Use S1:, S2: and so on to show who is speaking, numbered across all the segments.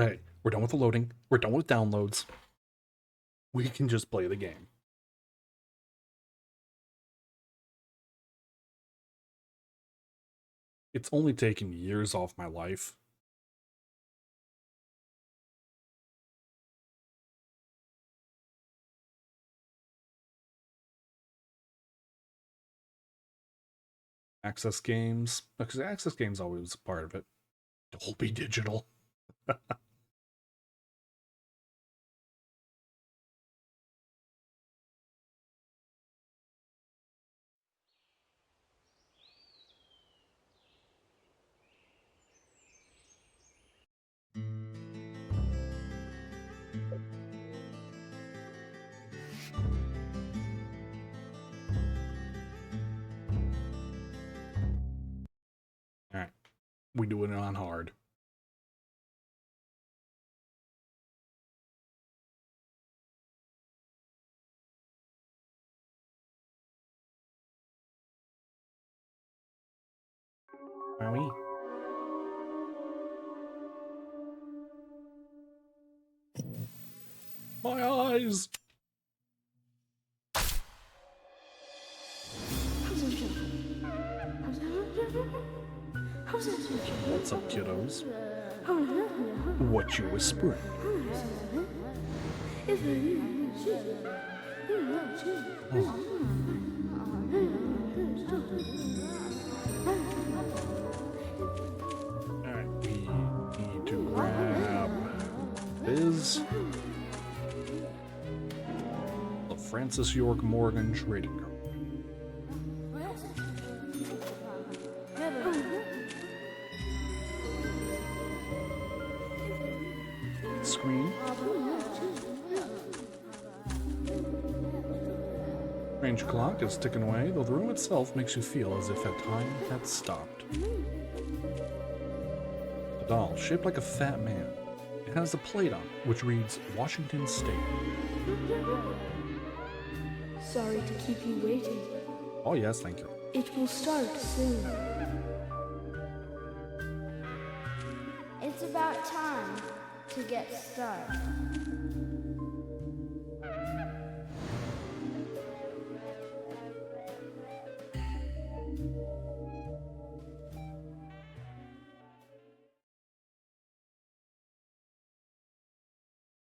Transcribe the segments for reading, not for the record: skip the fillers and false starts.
S1: Hey, we're done with the loading. We're done with downloads. We can just play the game. It's only taken years off my life. Access games. Because access games always a part of it. Dolby Digital. Alright. We doing it on hard. Are we? My eyes! What's up, kiddos? What you whispering? Alright, we need to grab Biz. The Francis York Morgan Trading Company. Screen. Range clock is ticking away, though the room itself makes you feel as if time had stopped. A doll shaped like a fat man. It has a plate on it, which reads Washington State.
S2: Sorry to keep you waiting.
S1: Oh yes, thank you.
S2: It will start soon.
S3: It's about time to get started.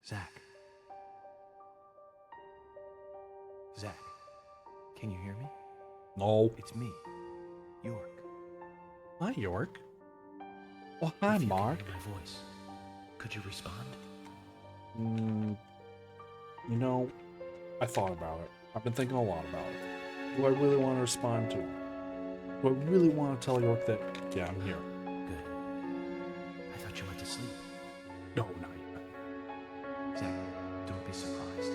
S4: Zach, can you hear me?
S1: No.
S4: It's me, York.
S1: Hi, York. Oh, hi,
S4: If you
S1: Mark.
S4: can hear my voice, could you respond?
S1: You know, I thought about it. I've been thinking a lot about it. Do I really want to respond to it? Do I really want to tell York that, yeah, I'm here?
S4: Good. I thought you went to sleep.
S1: No, not yet.
S4: Zach, don't be surprised.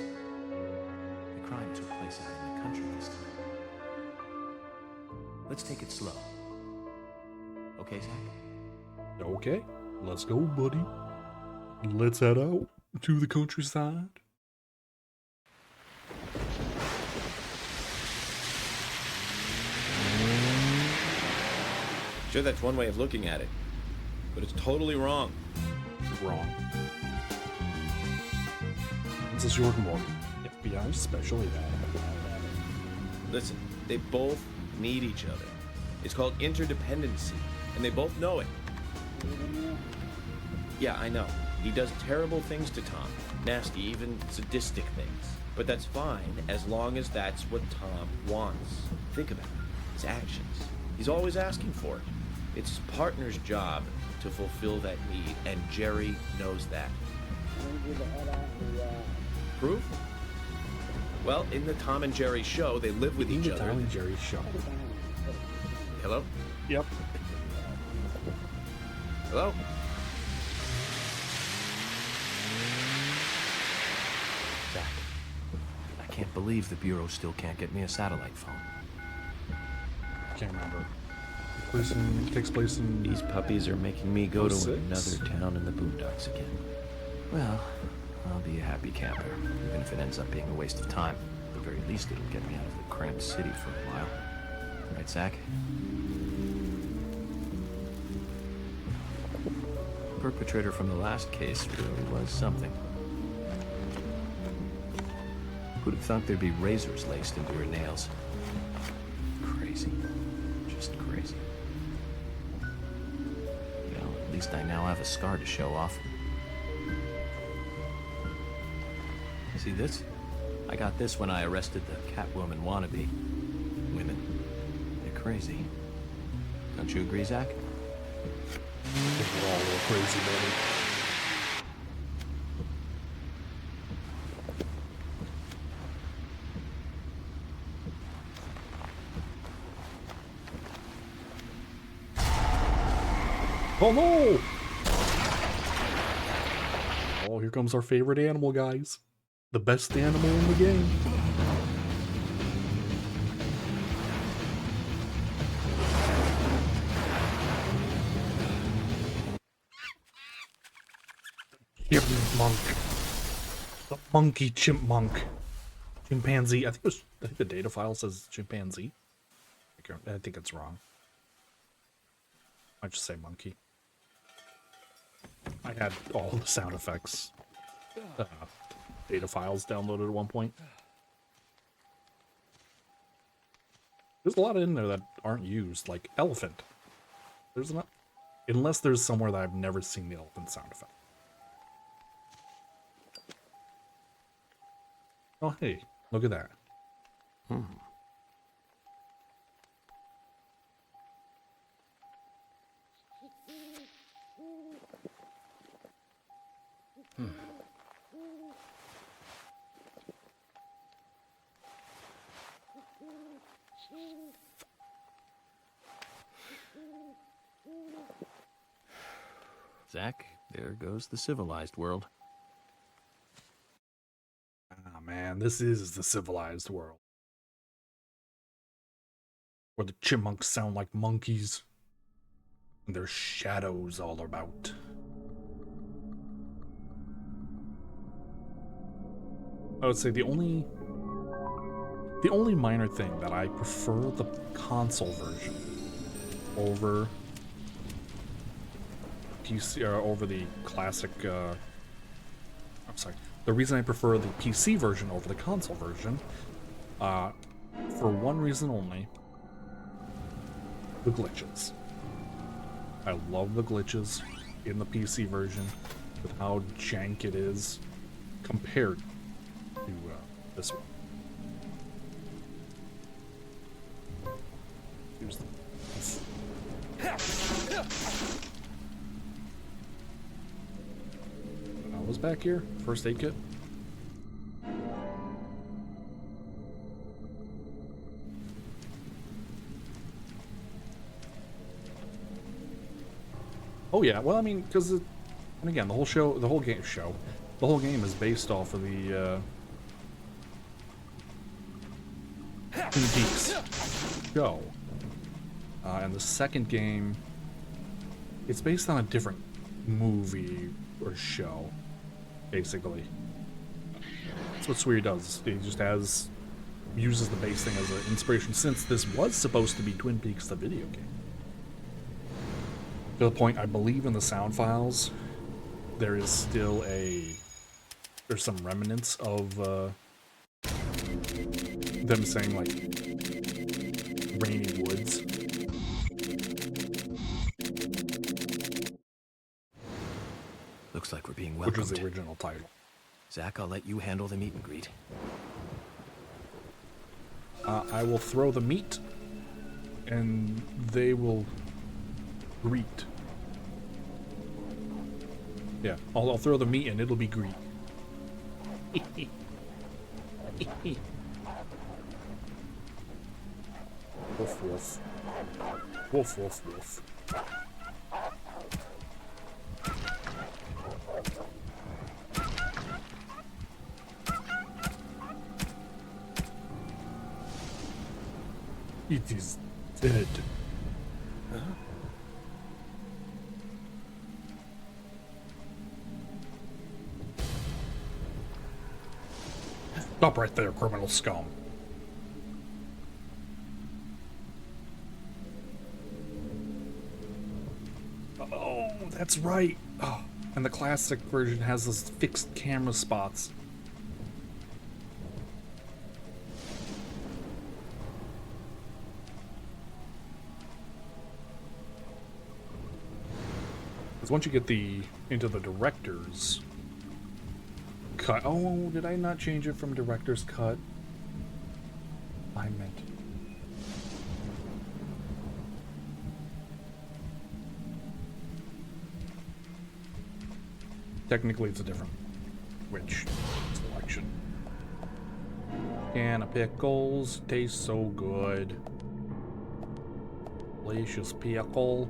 S4: The crime took place out in the country this time. Let's take it slow. Okay, Zach?
S1: Okay, let's go, buddy. Let's head out to the countryside.
S5: Sure, that's one way of looking at it, but it's totally wrong.
S1: Wrong. This is York Morgan, FBI Special Agent.
S5: Listen, they both need each other. It's called interdependency, and they both know it. Yeah, I know. He does terrible things to Tom. Nasty, even sadistic things. But that's fine, as long as that's what Tom wants. Think about it. His actions. He's always asking for it. It's his partner's job to fulfill that need, and Jerry knows that. Proof? Well, in the Tom and Jerry show, they live with each other.
S1: Tom and Jerry show.
S5: Hello?
S1: Yep.
S5: Hello?
S4: Zach, I can't believe the Bureau still can't get me a satellite phone.
S1: Can't remember. Takes place in
S5: These puppies are making me go to
S1: 06?
S5: another town in the boondocks again.
S4: Well, I'll be a happy camper, even if it ends up being a waste of time. At the very least, it'll get me out of the cramped city for a while. Right, Zach? The perpetrator from the last case really was something. Who'd have thought there'd be razors laced into her nails? Crazy. Just crazy. Well, at least I now have a scar to show off. See this? I got this when I arrested the Catwoman wannabe. Women. They're crazy. Don't you agree, Zach?
S1: I think we're all a little crazy, buddy. Oh no! Oh, here comes our favorite animal, guys. The best animal in the game. Chipmunk. The monkey chipmunk. Chimpanzee. I think the data file says chimpanzee. I think it's wrong. I just say monkey. I had all the sound effects data files downloaded at one point. There's a lot in there that aren't used, like elephant. There's not, unless there's somewhere that I've never seen the elephant sound effect. Oh hey, look at that.
S4: Zach, there goes the civilized world.
S1: Ah man, this is the civilized world. Where the chipmunks sound like monkeys. And there's shadows all about. I would say the only minor thing that I prefer the console version over PC or over the classic I'm sorry. The reason I prefer the PC version over the console version, for one reason only, the glitches. I love the glitches in the PC version with how jank it is compared to this one. Here's the... I was back here. First aid kit. Oh yeah, well I mean, because and again, the whole game is based off of the Twin Peaks show, and the second game, it's based on a different movie or show, basically. That's what Sweer does. He just uses the base thing as an inspiration, since this was supposed to be Twin Peaks the video game. To the point, I believe in the sound files, there is still there's some remnants of them saying like rainy woods.
S4: Looks like we're being welcomed.
S1: Which was the original title.
S4: Zach, I'll let you handle the meet and greet.
S1: I will throw the meat, and they will greet. Yeah, I'll throw the meat, and it'll be greet. Woof woof. Woof woof woof. It is dead. Huh? Stop right there, criminal scum. Oh. that's right. Oh, and the classic version has those fixed camera spots. Because once you get into the director's cut. Oh, did I not change it from director's cut? I meant. Technically, it's a different selection. Can of pickles tastes so good. Delicious pickle.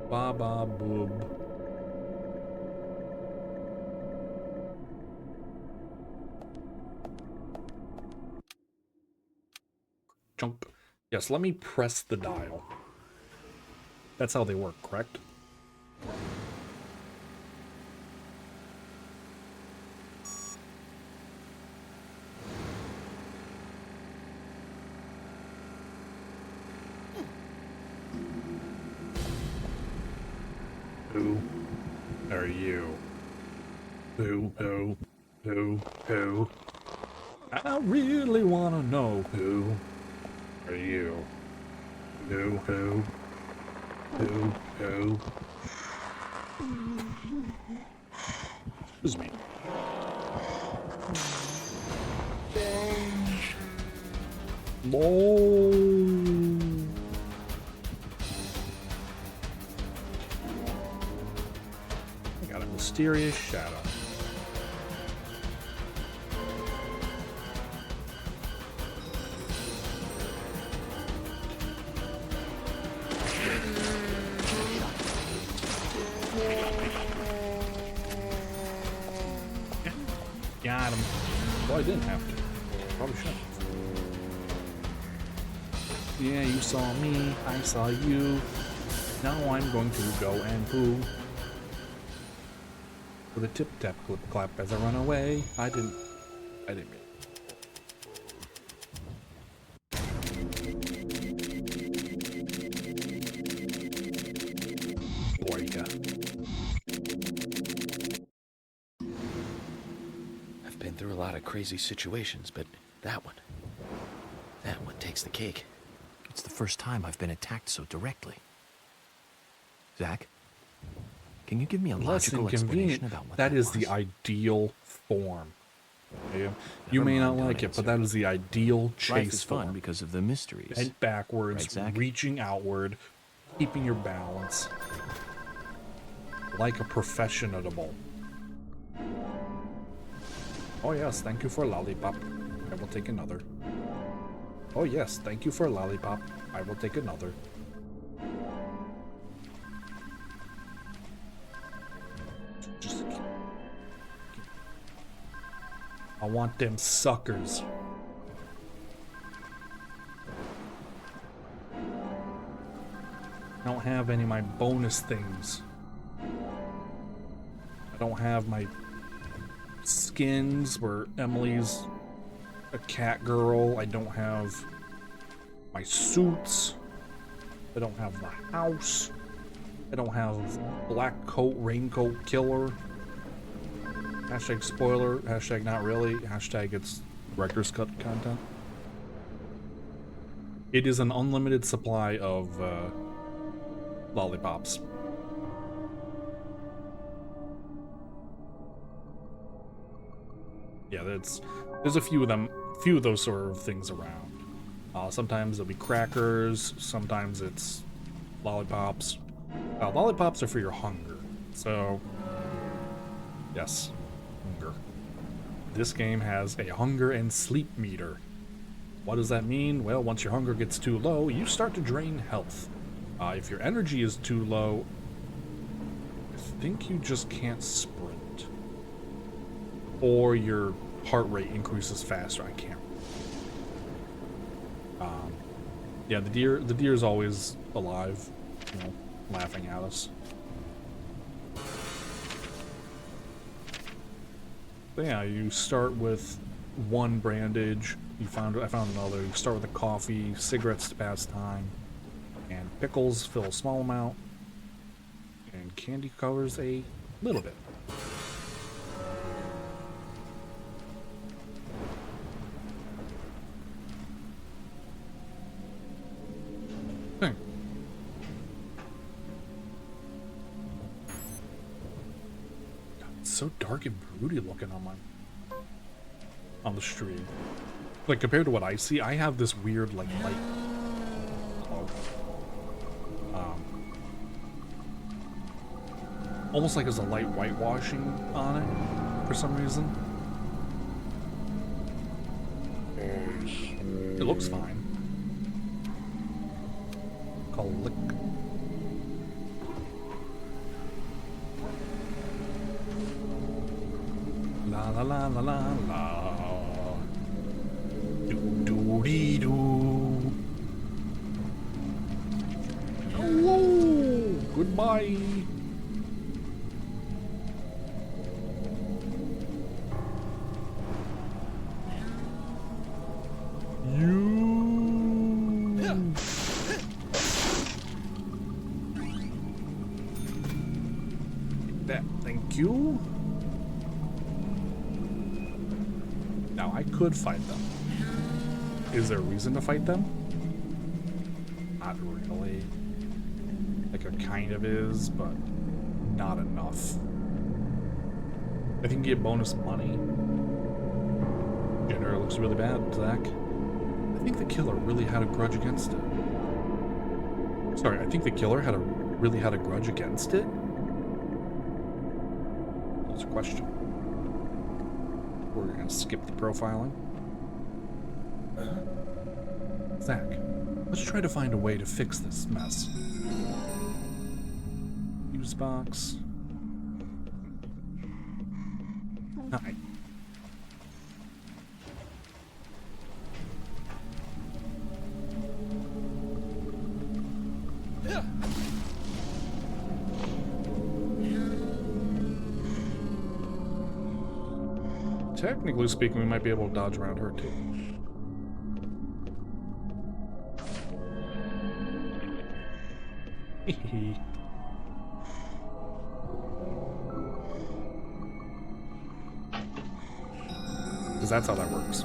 S1: Baba boob. Chunk. Yes, let me press the dial. That's how they work, correct? Who are you? Who? I really want to know who are you? Who? Excuse me. I got a mysterious shadow. Got him. Well, I didn't have to. Probably shouldn't. Yeah, you saw me. I saw you. Now I'm going to go and poo. With a tip tap clip clap as I run away. I didn't mean. Boyka.
S5: I've been through a lot of crazy situations, but that one takes the cake.
S4: It's the first time I've been attacked so directly. Zach, can you give me a
S1: Less
S4: logical
S1: inconvenient.
S4: explanation about what
S1: That is
S4: was?
S1: the ideal form. Okay? You
S4: Never
S1: may not
S4: mind, don't
S1: like it, but
S4: answer.
S1: that is the ideal
S4: Life
S1: chase
S4: is fun
S1: form.
S4: because of the mysteries.
S1: Head backwards,
S4: Right, Zach?
S1: reaching outward, keeping your balance. Like a professional. Oh yes, thank you for a lollipop. I will take another. Oh yes, thank you for a lollipop. I will take another. Just I want them suckers. I don't have any of my bonus things. I don't have my skins where Emily's a cat girl. I don't have my suits. I don't have the house. I don't have black coat, raincoat killer. Hashtag spoiler, hashtag not really, hashtag it's director's cut content. It is an unlimited supply of lollipops. Yeah, there's a few of those sort of things around. Sometimes there'll be crackers, sometimes it's lollipops. Lollipops are for your hunger, so yes, hunger. This game has a hunger and sleep meter. What does that mean? Well, once your hunger gets too low, you start to drain health. If your energy is too low, I think you just can't sprint. Or your heart rate increases faster. I can't. Yeah, the deer's always alive, you know, laughing at us. But yeah, you start with one brandage. I found another. You start with a coffee, cigarettes to pass time, And pickles fill a small amount. And candy covers a little bit. Hmm. God, it's so dark and broody looking on the stream. Like compared to what I see, I have this weird like light. Almost like there's a light whitewashing on it for some reason. It looks fine. Click. La la la la la la. Do do dee do. Hello. Goodbye. Thank you. Now I could fight them. Is there a reason to fight them? Not really. Like it kind of is, but not enough. I think you get bonus money. Generator looks really bad, Zach. I think the killer really had a grudge against it. Sorry, I think the killer really had a grudge against it. That's a question. We're gonna skip the profiling. Zach, let's try to find a way to fix this mess. Fuse box. Hi. Technically speaking, we might be able to dodge around her too. Because that's how that works.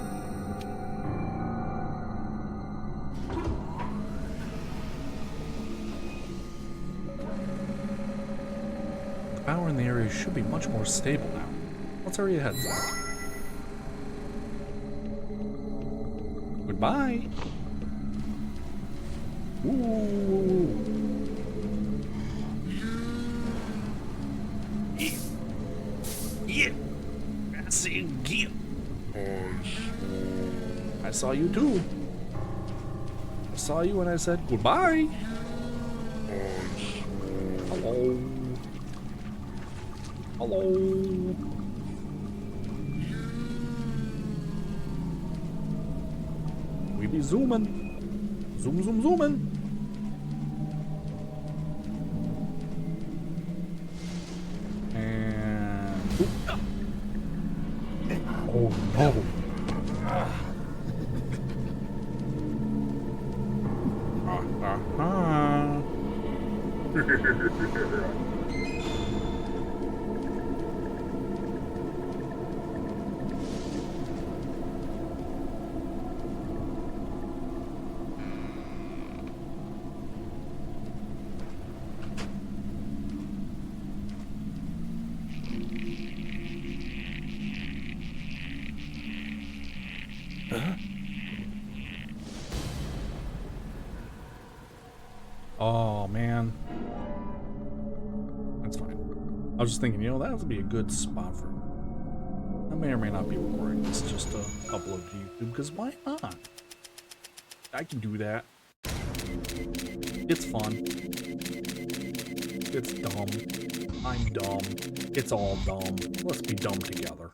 S1: The power in the area should be much more stable now. Let's hurry ahead, Zach. Goodbye. Ooh. Yeah. I see you again. I saw you too. I saw you and I said goodbye. Hello. Hello. We be zooming. Zoom, zoom, zooming. And... Oop. Oh no. Oh man, that's fine. I was just thinking, you know, that would be a good spot for. I may or may not be recording this just to upload to YouTube, because why not? I can do that. It's fun. It's dumb. I'm dumb. It's all dumb. Let's be dumb together.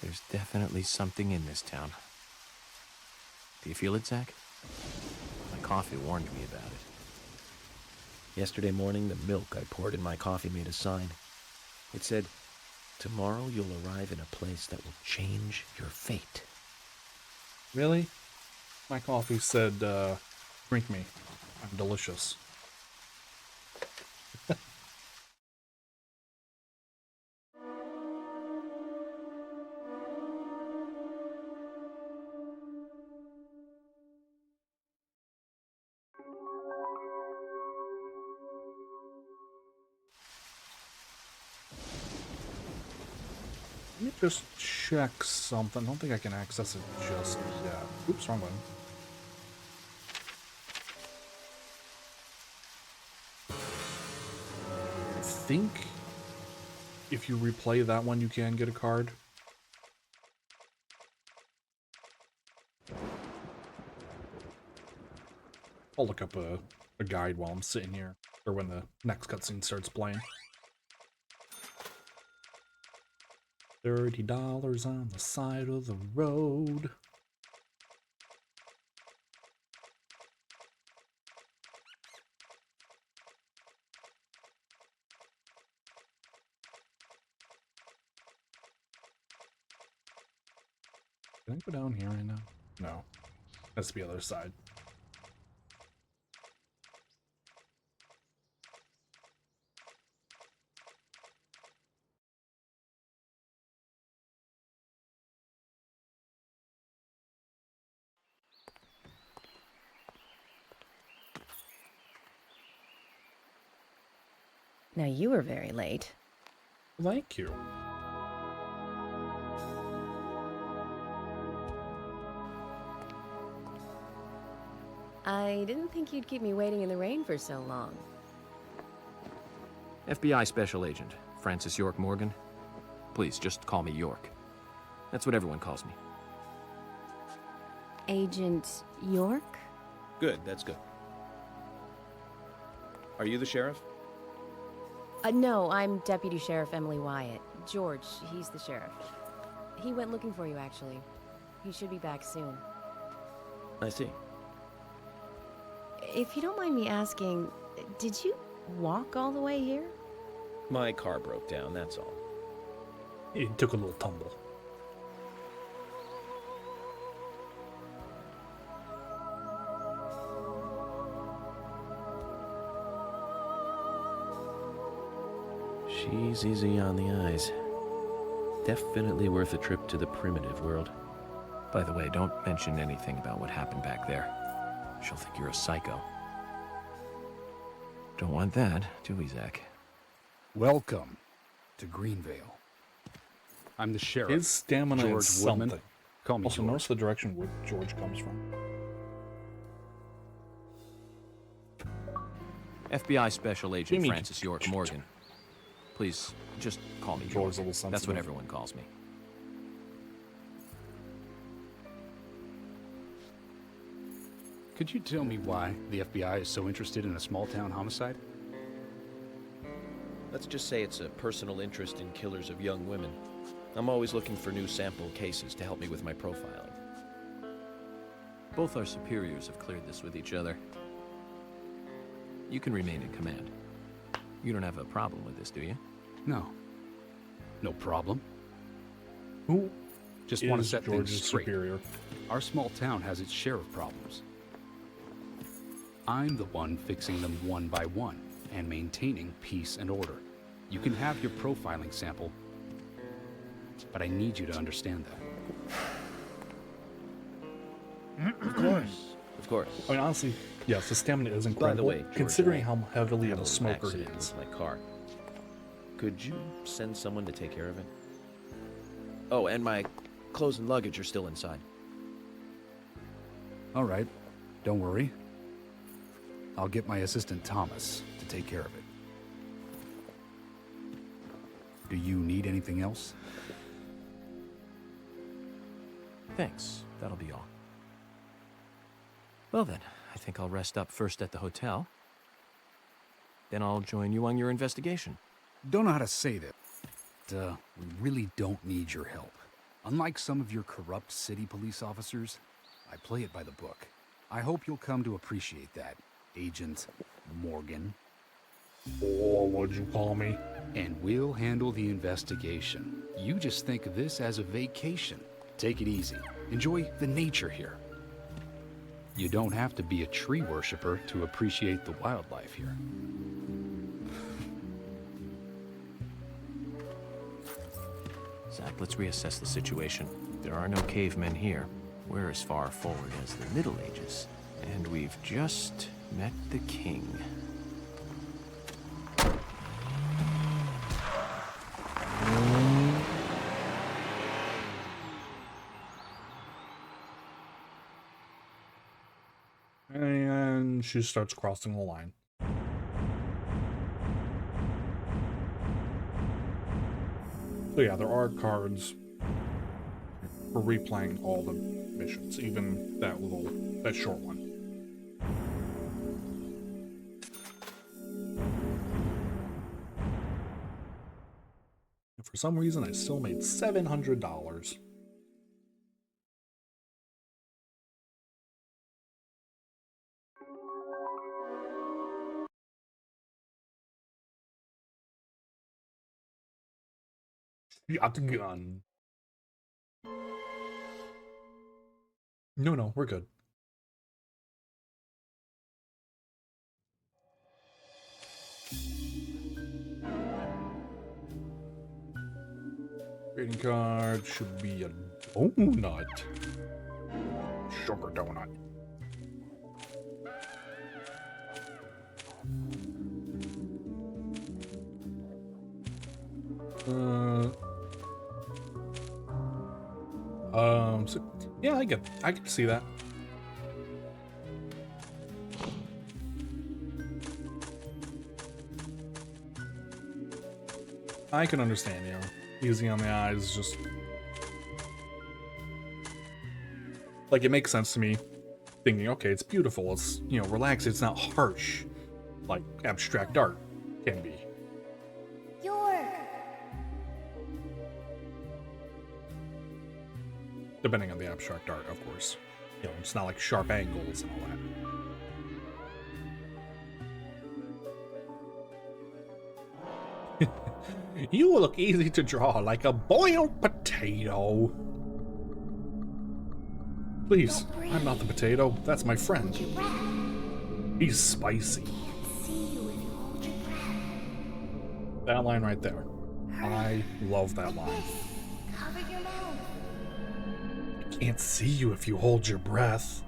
S4: There's definitely something in this town. Do you feel it, Zach? My coffee warned me about it.
S5: Yesterday morning, the milk I poured in my coffee made a sign. It said, "Tomorrow you'll arrive in a place that will change your fate."
S1: Really? My coffee said, drink me. I'm delicious. Let me just check something. I don't think I can access it just yet. Oops, wrong button. I think if you replay that one, you can get a card. I'll look up a guide while I'm sitting here, or when the next cutscene starts playing. $30 on the side of the road. Can I go down here right now? No. That's the other side.
S6: Now you were very late.
S1: Thank you.
S6: I didn't think you'd keep me waiting in the rain for so long.
S4: FBI Special Agent, Francis York Morgan. Please, just call me York. That's what everyone calls me.
S6: Agent York?
S5: Good, that's good. Are you the sheriff?
S6: No, I'm Deputy Sheriff Emily Wyatt. George, he's the sheriff. He went looking for you, actually. He should be back soon.
S5: I see.
S6: If you don't mind me asking, did you walk all the way here?
S5: My car broke down, that's all.
S1: It took a little tumble.
S5: She's easy on the eyes. Definitely worth a trip to the primitive world.
S4: By the way, don't mention anything about what happened back there. She'll think you're a psycho. Don't want that, do we, Zach?
S7: Welcome to Greenvale. I'm the sheriff.
S1: His stamina
S7: George
S1: is
S7: Woodman.
S1: something.
S7: Call me
S1: Also,
S7: George.
S1: notice the direction where George comes from.
S4: FBI Special Agent
S1: Jimmy.
S4: Francis York Morgan. Please, just call me
S1: George's
S4: York.
S1: a little
S4: That's
S1: sensitive.
S4: what everyone calls me.
S7: Could you tell me why the FBI is so interested in a small-town homicide?
S5: Let's just say it's a personal interest in killers of young women. I'm always looking for new sample cases to help me with my profiling.
S4: Both our superiors have cleared this with each other. You can remain in command. You don't have a problem with this, do you?
S7: No. No problem.
S1: Who
S7: Just want to
S1: is
S7: set
S1: George's
S7: things straight.
S1: superior?
S7: Our small town has its share of problems. I'm the one fixing them one by one and maintaining peace and order. You can have your profiling sample, but I need you to understand that.
S5: Of course. Of course.
S1: I mean, honestly, yes, the stamina is
S5: By the
S1: incredible,
S5: way, George,
S1: considering
S5: I
S1: how heavily
S5: had
S1: of a
S5: little
S1: smoker he
S5: accident
S1: is.
S5: with my car. Could you send someone to take care of it? Oh, and my clothes and luggage are still inside.
S7: All right. Don't worry. I'll get my assistant Thomas to take care of it. Do you need anything else?
S4: Thanks. That'll be all. Well then, I think I'll rest up first at the hotel. Then I'll join you on your investigation.
S7: Don't know how to say that. We really don't need your help. Unlike some of your corrupt city police officers, I play it by the book. I hope you'll come to appreciate that, Agent Morgan.
S1: Oh, what'd you call me?
S7: And we'll handle the investigation. You just think of this as a vacation. Take it easy. Enjoy the nature here. You don't have to be a tree worshiper to appreciate the wildlife here.
S4: Zach, let's reassess the situation. There are no cavemen here. We're as far forward as the Middle Ages. And we've just met the king.
S1: And she starts crossing the line. So yeah, there are cards for replaying all the missions, even that short one. And for some reason, I still made $700. Shotgun. No, we're good. Trading card should be a donut. Sugar donut. So, yeah, I get to see that. I can understand, you know, easy on the eyes, just like it makes sense to me. Thinking, okay, it's beautiful, it's, you know, relaxed, it's not harsh, like abstract art can be. Depending on the abstract art, of course. You know, it's not like sharp angles and all that. You look easy to draw, like a boiled potato. Please, I'm not the potato. That's my friend. He's spicy. That line right there. I love that line. I can't see you if you hold your breath.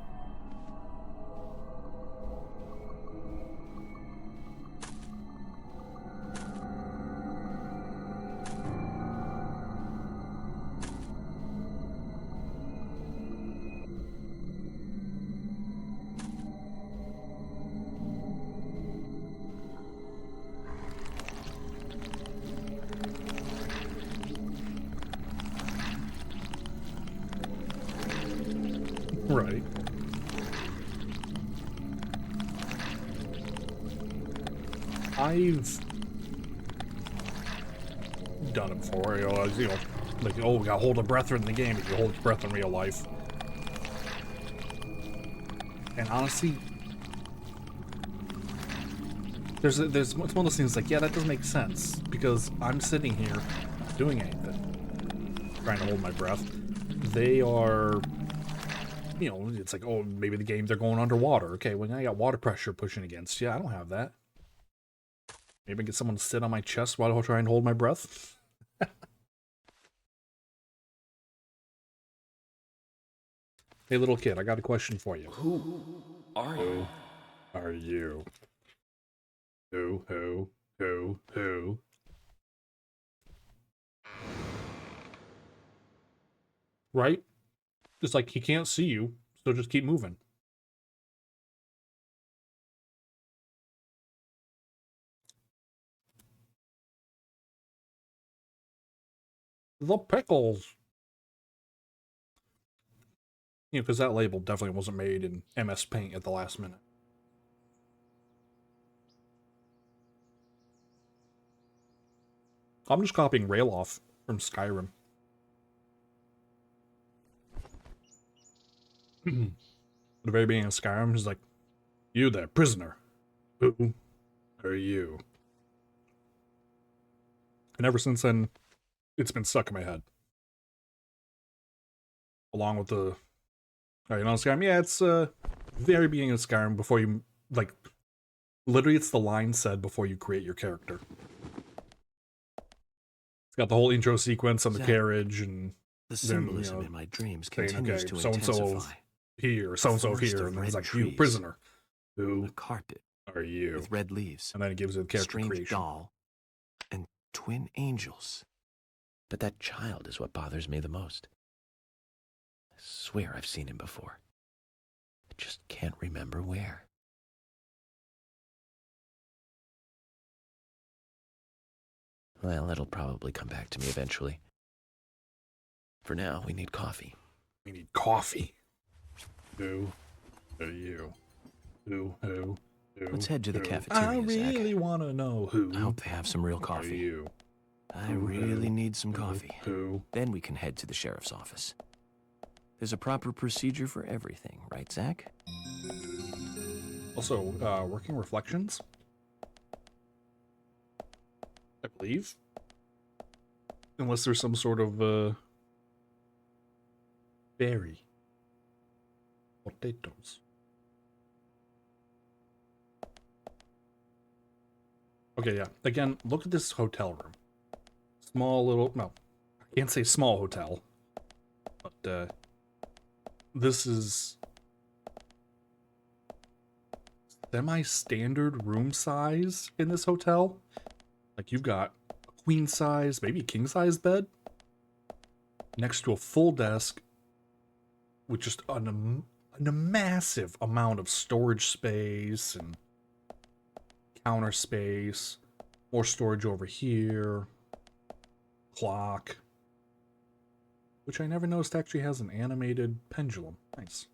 S1: Right. I've done it before, you know, like, oh, we gotta hold a breath in the game if you hold your breath in real life. And honestly, it's one of those things like, yeah, that doesn't make sense, because I'm sitting here not doing anything, trying to hold my breath. They are, you know, it's like, oh, maybe the game they're going underwater. Okay, well, now I got water pressure pushing against you. I don't have that. Maybe get someone to sit on my chest while I try and hold my breath. Hey, little kid, I got a question for you.
S5: Who are you?
S1: Who are you? Who? Right? It's like he can't see you, so just keep moving. The pickles. You know, because that label definitely wasn't made in MS Paint at the last minute. I'm just copying Rayloff from Skyrim. At the very beginning of Skyrim, he's like, "You there, prisoner? Who are you?" And ever since then, it's been stuck in my head. Along with the, oh, you know, Skyrim. Yeah, it's very beginning of Skyrim before you like. Literally, it's the line said before you create your character. It's got the whole intro sequence on the carriage, and
S4: The
S1: then,
S4: symbolism in my dreams
S1: saying,
S4: continues
S1: okay,
S4: to
S1: so-and-so
S4: intensify.
S1: here, so-and-so
S4: forest
S1: here,
S4: of
S1: and then it's
S4: red
S1: like, "You
S4: trees.
S1: prisoner.
S4: A
S1: Who
S4: carpet
S1: are you?"
S4: with red leaves,
S1: And then it gives you the
S4: a
S1: character
S4: strange
S1: creation.
S4: doll, and twin angels. But that child is what bothers me the most. I swear I've seen him before. I just can't remember where. Well, it'll probably come back to me eventually. For now, we need coffee.
S1: We need coffee. Who are you? Who?
S4: Let's head to the
S1: who?
S4: cafeteria,
S1: I really
S4: Zach.
S1: want to know who.
S4: I hope they have some real
S1: are
S4: coffee.
S1: you?
S4: I
S1: Who,
S4: really need some coffee.
S1: Who?
S4: Then we can head to the sheriff's office. There's a proper procedure for everything, right, Zach?
S1: Also, working reflections, I believe. Unless there's some sort of berry. Potatoes. Okay, yeah. Again, look at this hotel room. Small little, no, I can't say small hotel, but this is semi-standard room size in this hotel. Like, you've got a queen size, maybe a king size bed next to a full desk with just a massive amount of storage space and counter space, more storage over here, clock, which I never noticed actually has an animated pendulum. Nice.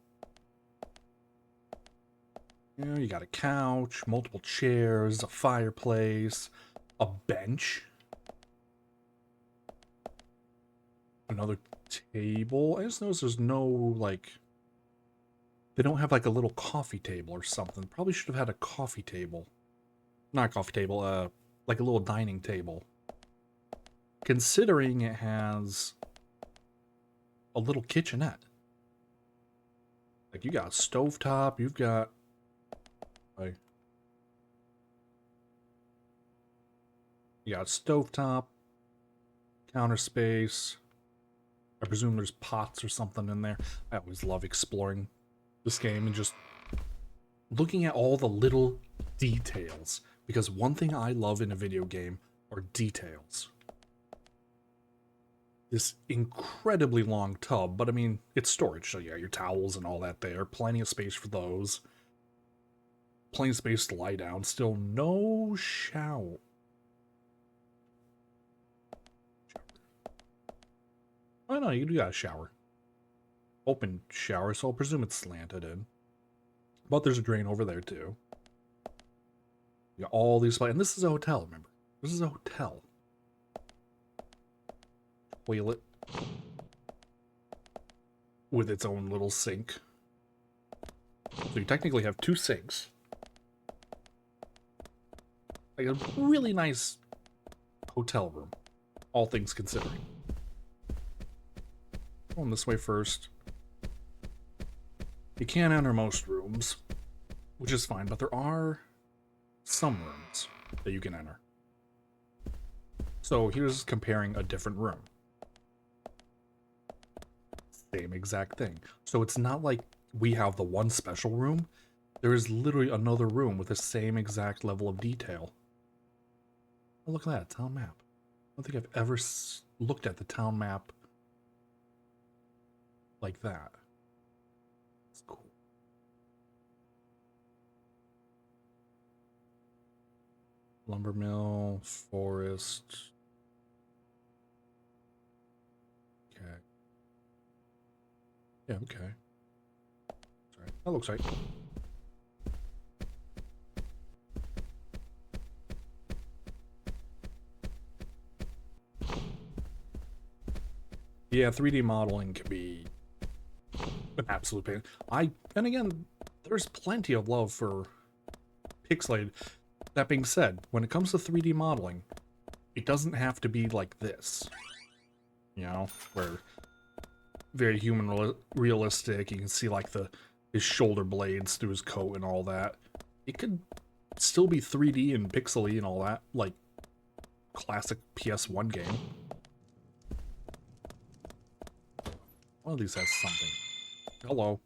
S1: You know, you got a couch, multiple chairs, a fireplace, a bench, another table. I just noticed there's no, like, they don't have like a little coffee table or something. Probably should have had a coffee table. Not a coffee table, like a little dining table. Considering it has a little kitchenette. Like, you got a stovetop, you've got, like, you got stovetop, counter space. I presume there's pots or something in there. I always love exploring this game and just looking at all the little details. Because one thing I love in a video game are details. This incredibly long tub, but I mean, it's storage, so yeah, your towels and all that there. Plenty of space for those. Plenty of space to lie down. Still no shower. Oh no, you do got a shower. Open shower, so I'll presume it's slanted in. But there's a drain over there too. You got all these, and this is a hotel, remember? This is a hotel. Toilet. With its own little sink. So you technically have two sinks. Like a really nice hotel room, all things considering. Going this way first. You can't enter most rooms, which is fine, but there are some rooms that you can enter. So here's comparing a different room. Same exact thing. So it's not like we have the one special room. There is literally another room with the same exact level of detail. Oh, look at that, town map. I don't think I've ever looked at the town map like that. It's cool. Lumber mill, forest. Okay. Yeah, okay. Sorry. That looks right. Yeah, 3D modeling can be an absolute pain. And again, there's plenty of love for pixelated. That being said, when it comes to 3D modeling, it doesn't have to be like this. You know, where very realistic. You can see like his shoulder blades through his coat and all that. It could still be 3D and pixely and all that, like classic PS1 game. One of these has something. Hello.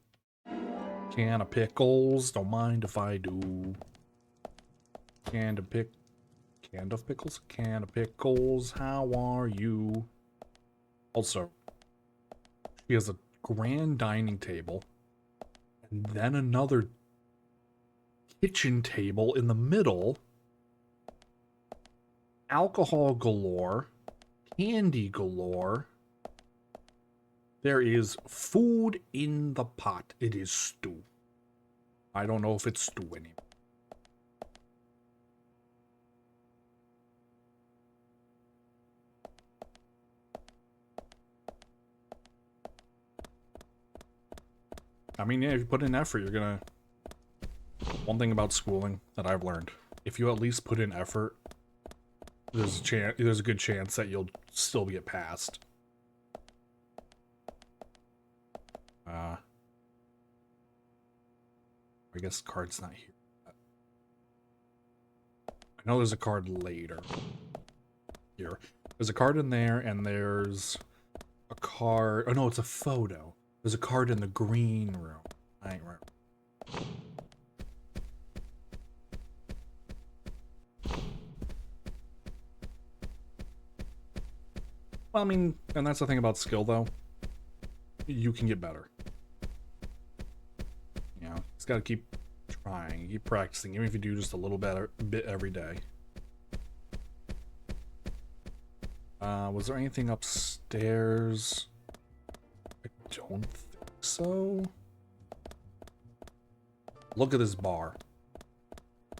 S1: Can of pickles, don't mind if I do. Can of pickles? Can of pickles, how are you? Also, she has a grand dining table, and then another kitchen table in the middle. Alcohol galore, candy galore. There is food in the pot. It is stew. I don't know if it's stew anymore. I mean, yeah, if you put in effort, you're gonna... One thing about schooling that I've learned, if you at least put in effort, there's a good chance that you'll still get passed. I guess the card's not here. I know there's a card later. Here. There's a card in there, and there's a card... Oh, no, it's a photo. There's a card in the green room. I ain't right. Well, I mean, and that's the thing about skill, though. You can get better. You know, just gotta keep trying, keep practicing, even if you do just a little bit every day. Was there anything upstairs? I don't think so. Look at this bar.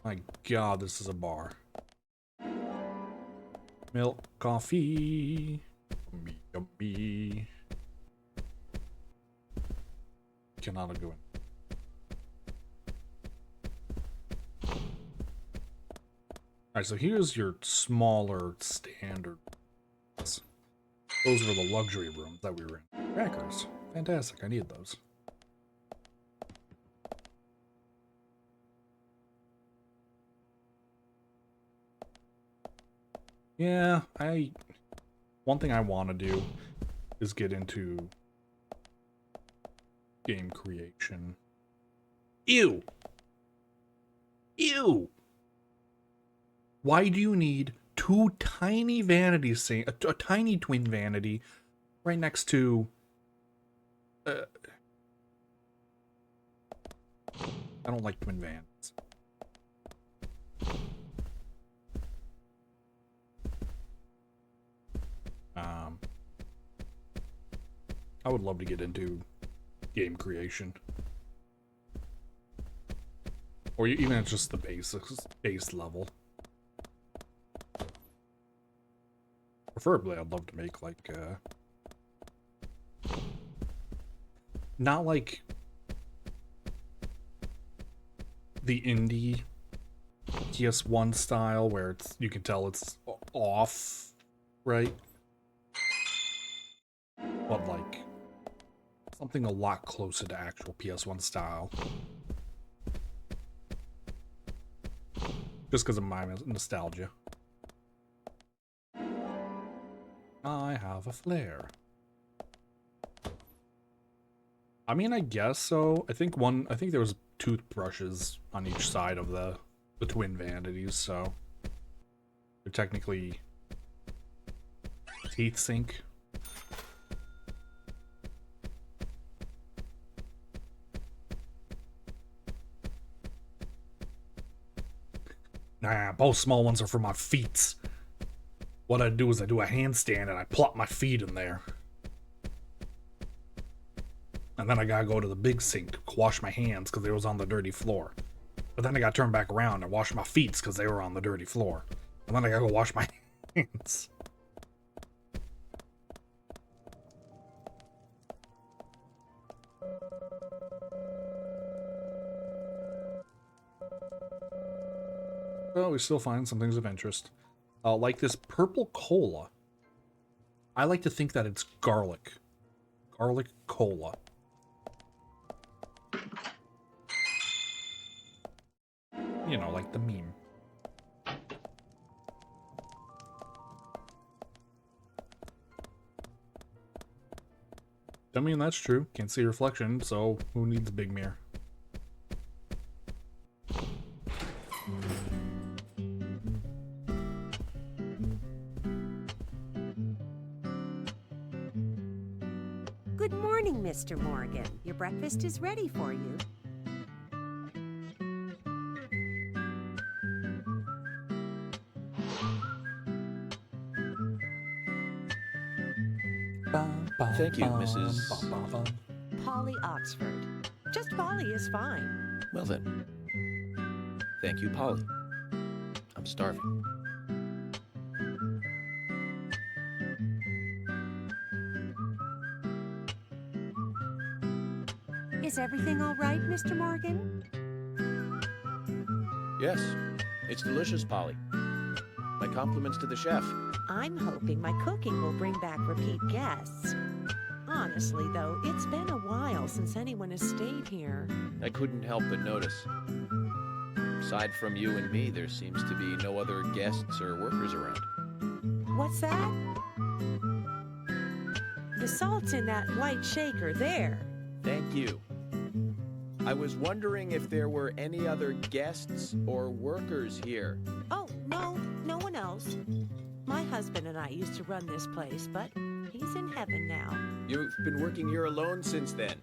S1: My God, this is a bar. Milk, coffee. Yummy, yummy. Cannot go in. Alright, so here's your smaller standard. Those were the luxury rooms that we were in. Crackers. Fantastic, I need those. Yeah, one thing I want to do is get into game creation. Ew! Ew! Why do you need two tiny vanity sinks, a tiny twin vanity, right next to... I don't like twin vans. I would love to get into game creation. Or even at just the base level. Preferably, I'd love to make, like, not like the indie PS1 style, where you can tell it's off, right? But, like, something a lot closer to actual PS1 style. Just because of my nostalgia. I have a flare. I mean, I guess so. I think there was toothbrushes on each side of the twin vanities, so they're technically teeth sink. Nah, both small ones are for my feet. What I do is I do a handstand and I plop my feet in there. And then I gotta go to the big sink to wash my hands because they was on the dirty floor. But then I gotta turn back around and wash my feet because they were on the dirty floor. And then I gotta go wash my hands. But we still find some things of interest. Like this purple cola. I like to think that it's garlic. Garlic cola. You know, like the meme. I mean, that's true. Can't see reflection, so who needs a big mirror?
S8: Good morning, Mr. Morgan. Your breakfast is ready for you.
S5: Thank you, Mrs.
S8: Polly Oxford. Just Polly is fine.
S5: Well then. Thank you, Polly. I'm starving.
S8: Is everything all right, Mr. Morgan?
S5: Yes, it's delicious, Polly. My compliments to the chef.
S8: I'm hoping my cooking will bring back repeat guests. Honestly, though, it's been a while since anyone has stayed here.
S5: I couldn't help but notice. Aside from you and me, there seems to be no other guests or workers around.
S8: What's that? The salt's in that white shaker there.
S5: Thank you. I was wondering if there were any other guests or workers here.
S8: Oh, no one else. My husband and I used to run this place, but he's in heaven now.
S5: You've been working here alone since then.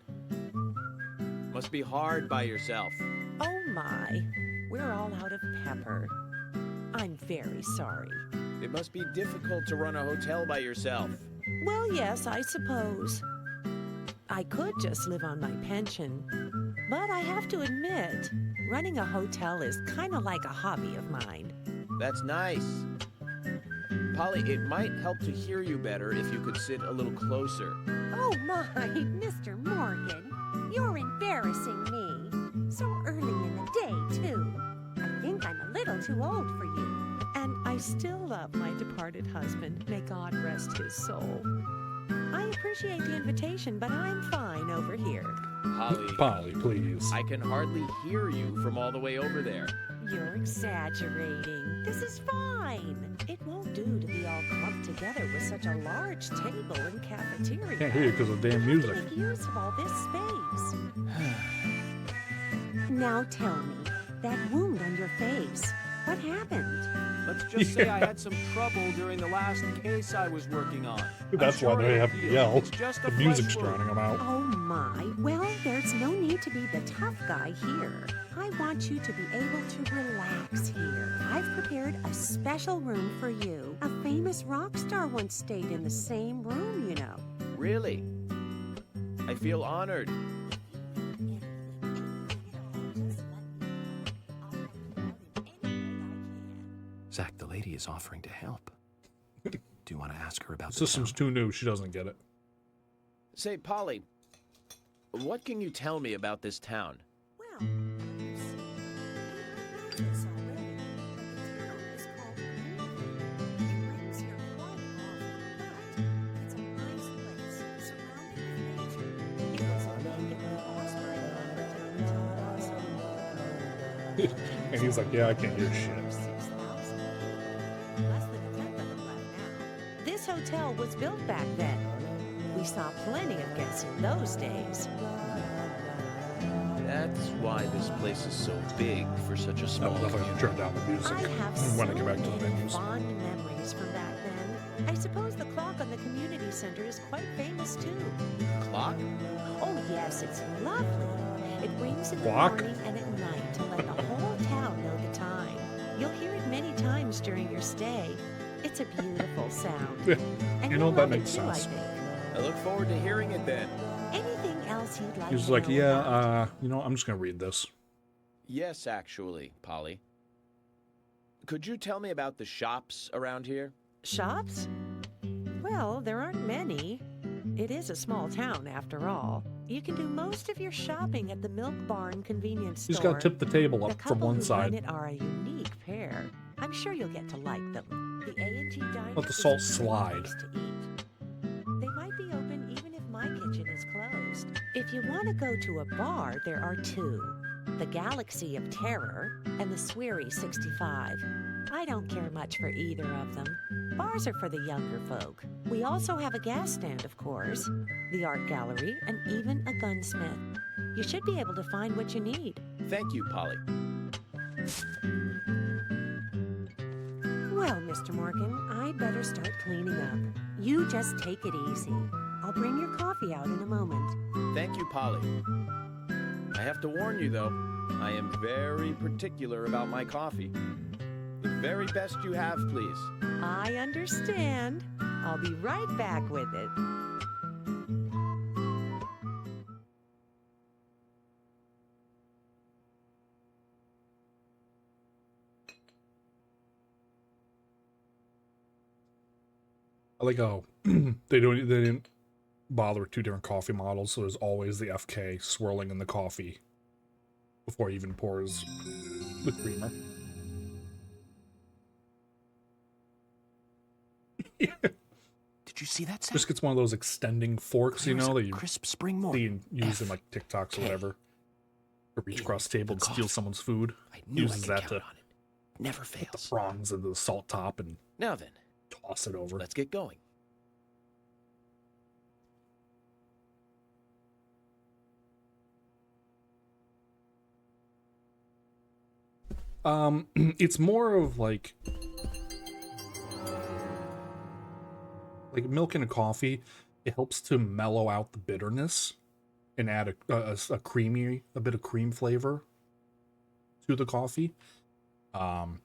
S5: Must be hard by yourself.
S8: Oh my, we're all out of pepper. I'm very sorry.
S5: It must be difficult to run a hotel by yourself.
S8: Well, yes, I suppose. I could just live on my pension, but I have to admit, running a hotel is kind of like a hobby of mine.
S5: That's nice. Polly, it might help to hear you better if you could sit a little closer.
S8: Oh my, Mr. Morgan, you're embarrassing me. So early in the day, too. I think I'm a little too old for you. And I still love my departed husband. May God rest his soul. I appreciate the invitation, but I'm fine over here.
S1: Polly, please.
S5: I can hardly hear you from all the way over there.
S8: You're exaggerating. This is fine. It won't do to be all clumped together with such a large table and cafeteria.
S1: Can't hear you because of damn music.
S8: Make use of all this space. Now tell me, that wound on your face, what happened?
S9: Let's just say I had some trouble during the last case I was working on.
S1: That's why they have to yell. The music's drowning them out.
S8: Oh my, well, there's no need to be the tough guy here. I want you to be able to relax here. I've prepared a special room for you. A famous rock star once stayed in the same room, you know.
S5: Really? I feel honored.
S4: Zach, the lady is offering to help. Do you want to ask her about
S1: The system's too new. She doesn't get it.
S5: Say, Polly, what can you tell me about this town?
S8: Well, you see, this already, but the town is called Premonition. It rains here quite often, but it's a nice place, surrounded with nature. It was a vacant and prospering part of town too, also.
S1: And he's like, yeah, I can't hear shit.
S8: Less than a tenth of them left now. This hotel was built back then. We saw plenty of guests in those days.
S5: That's why this place is so big for such a small
S1: I'll definitely turn down the music
S8: I have so
S1: when I get back to the
S8: many
S1: venues.
S8: fond memories from back then. I suppose the clock on the community center is quite famous too.
S5: Clock?
S8: Oh yes, it's lovely. It rings in the
S1: Clock?
S8: morning and at night to let the whole town know the time. You'll hear it many times during your stay. It's a beautiful sound.
S1: Yeah,
S8: And
S1: you know,
S8: you'll
S1: that
S8: love it
S1: makes
S8: too, I
S1: sense.
S8: think.
S5: I look forward to hearing it then.
S8: Anything else you'd like
S1: He's
S8: to
S1: like,
S8: know
S1: yeah,
S8: about?
S1: you know, I'm just going to read this.
S5: Yes, actually, Polly. Could you tell me about the shops around here?
S8: Shops? Well, there aren't many. It is a small town, after all. You can do most of your shopping at the Milk Barn convenience
S1: You
S8: store.
S1: just gotta tip the table
S8: The
S1: up from
S8: couple
S1: one
S8: who
S1: side.
S8: run it are a unique pair. I'm sure you'll get to like them. The A&G Diner
S1: Let the
S8: is
S1: salt
S8: a great
S1: slide.
S8: place to eat. They might be open even if my kitchen is closed. If you want to go to a bar, there are two. The Galaxy of Terror and the Sweary 65. I don't care much for either of them. Bars are for the younger folk. We also have a gas stand, of course, the art gallery, and even a gunsmith. You should be able to find what you need.
S5: Thank you, Polly.
S8: Well, Mr. Morgan, I'd better start cleaning up. You just take it easy. I'll bring your coffee out in a moment.
S5: Thank you, Polly. I have to warn you, though, I am very particular about my coffee. The very best you have, please.
S8: I understand. I'll be right back with it.
S1: I like how they didn't bother with two different coffee models, so there's always the FK swirling in the coffee before he even pours the creamer.
S4: Did you see that, Sam?
S1: Just gets one of those extending forks,
S4: Clear
S1: you
S4: as
S1: know,
S4: a
S1: that you
S4: crisp spring
S1: see
S4: morning.
S1: and use in like TikToks or whatever. Or reach across the table and steal someone's food.
S4: I knew
S1: Uses
S4: I could
S1: that
S4: count
S1: to
S4: on it. Never
S1: put the
S4: fails.
S1: prongs into the salt top and
S5: Now then,
S1: toss it over.
S5: let's get going.
S1: It's more of like milk in a coffee. It helps to mellow out the bitterness and add a bit of cream flavor to the coffee. Like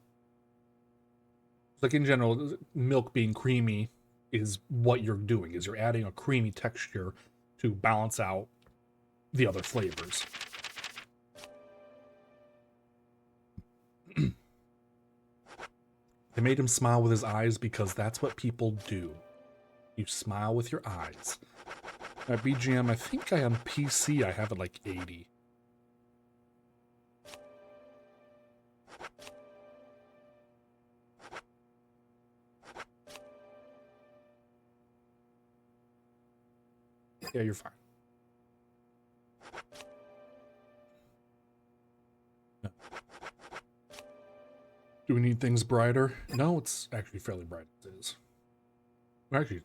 S1: in general, milk being creamy is what you're doing, is you're adding a creamy texture to balance out the other flavors. They made him smile with his eyes because that's what people do. You smile with your eyes. At BGM, I think on PC I have it like 80. Yeah, you're fine. No. Do we need things brighter? No, it's actually fairly bright as it is. Actually,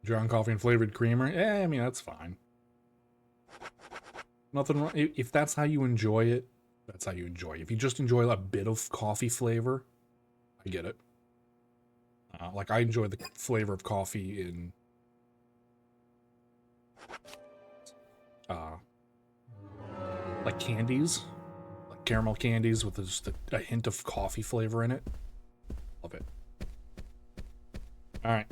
S1: John coffee and flavored creamer. Yeah, I mean, that's fine. Nothing wrong. If that's how you enjoy it, that's how you enjoy it. If you just enjoy a bit of coffee flavor, I get it. Like, I enjoy the flavor of coffee in like candies, like caramel candies with just a hint of coffee flavor in it. Love it. All right.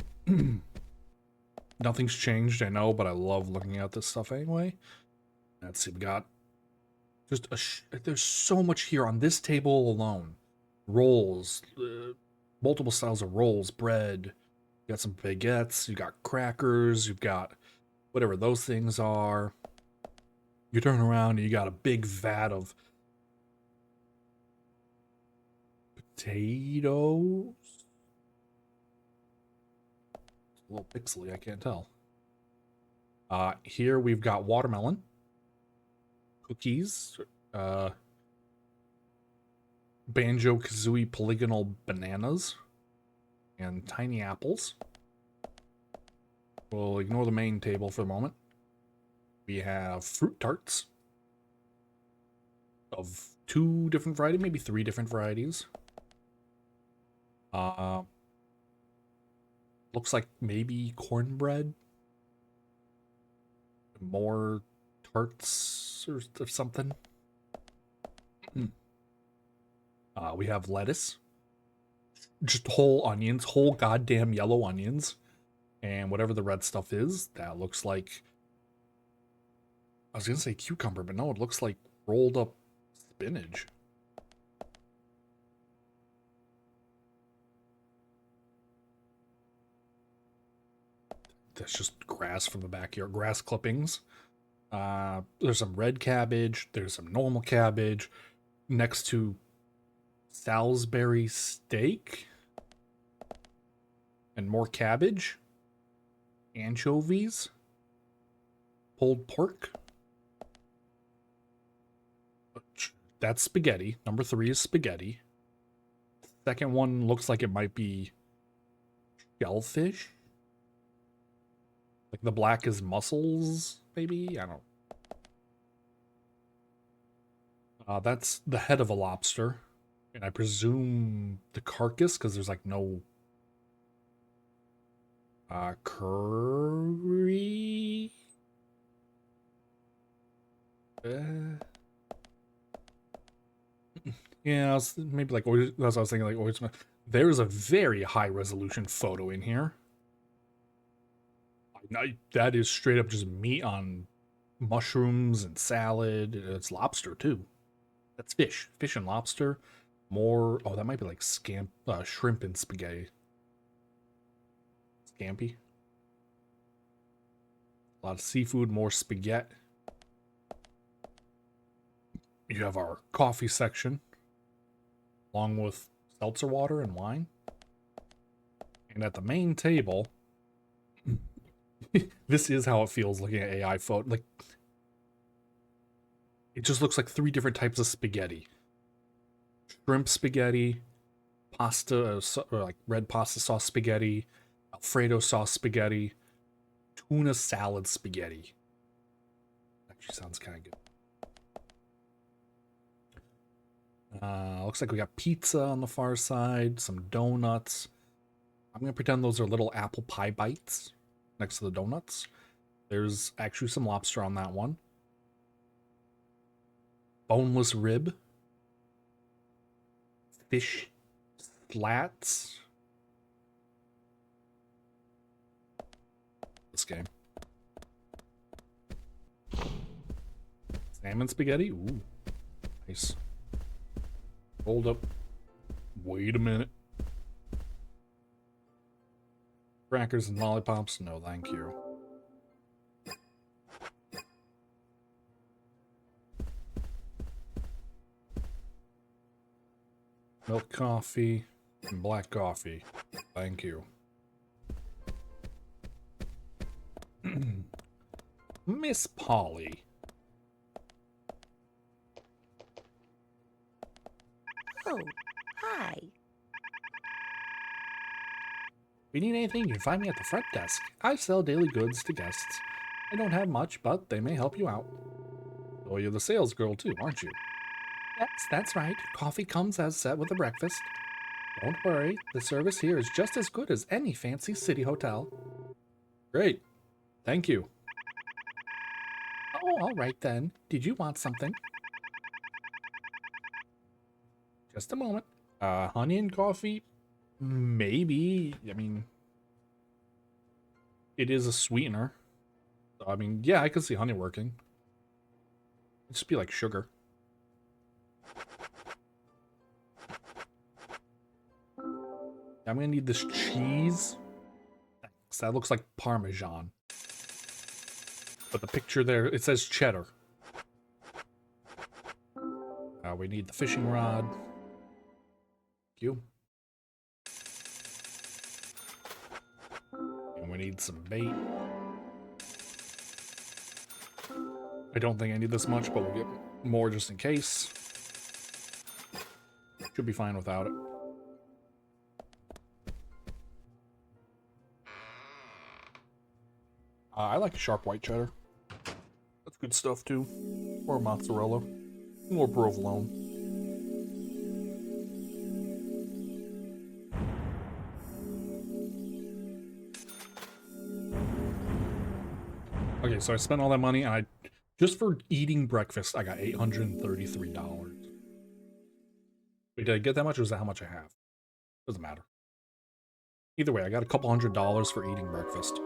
S1: Nothing's changed, I know, but I love looking at this stuff anyway. Let's see, we got just there's so much here on this table alone. Rolls, multiple styles of rolls, bread. You got some baguettes, you got crackers, you've got whatever those things are. You turn around and you got a big vat of potatoes. It's a little pixely, I can't tell. Here we've got watermelon, cookies, Banjo-Kazooie polygonal bananas, and tiny apples. We'll ignore the main table for the moment. We have fruit tarts of 2 different varieties, maybe 3 different varieties. Looks like maybe cornbread. More tarts or something. We have lettuce. Just whole onions, whole goddamn yellow onions. And whatever the red stuff is, that looks like... I was going to say cucumber, but no, it looks like rolled up spinach. that's just grass from the backyard, grass clippings. There's some red cabbage. There's some normal cabbage next to Salisbury steak and more cabbage, anchovies, pulled pork. That's spaghetti. Number 3 is spaghetti. Second one looks like it might be shellfish. Like the black is mussels, maybe? I don't know. That's the head of a lobster. And I presume the carcass, because there's like no curry. Yeah, maybe like that's what I was thinking. Like oyster. There's a very high resolution photo in here. That is straight up just meat on mushrooms and salad. It's lobster too. That's fish and lobster. More. Oh, that might be like shrimp and spaghetti. Scampi. A lot of seafood, more spaghetti. You have our coffee section, along with seltzer water and wine. And at the main table, this is how it feels looking at AI photo. Like, it just looks like 3 different types of spaghetti. Shrimp spaghetti, pasta, or like red pasta sauce spaghetti, Alfredo sauce spaghetti, tuna salad spaghetti. Actually sounds kind of good. Looks like we got pizza on the far side, some donuts. I'm going to pretend those are little apple pie bites next to the donuts. There's actually some lobster on that one. Boneless rib. Fish slats. This game. Salmon spaghetti. Ooh, nice. Hold up. Wait a minute. Crackers and lollipops? No, thank you. Milk coffee and black coffee. Thank you. Miss Polly.
S8: Oh, hi.
S1: If you need anything, you can find me at the front desk. I sell daily goods to guests. I don't have much, but they may help you out. Oh, you're the sales girl too, aren't you? Yes, that's right. Coffee comes as set with the breakfast. Don't worry, the service here is just as good as any fancy city hotel. Great. Thank you. Oh, all right then. Did you want something? Just a moment. Honey and coffee? Maybe. I mean, it is a sweetener. So, I mean, yeah, I could see honey working. It'd just be like sugar. I'm gonna need this cheese. Thanks. That looks like Parmesan. But the picture there, it says cheddar. We need the fishing rod. Thank you. And we need some bait. I don't think I need this much, but we'll get more just in case. Should be fine without it. I like sharp white cheddar. That's good stuff too. Or mozzarella. Or provolone. Okay, so I spent all that money, and just for eating breakfast, I got $833. Wait, did I get that much, or is that how much I have? Doesn't matter. Either way, I got a couple $100 for eating breakfast.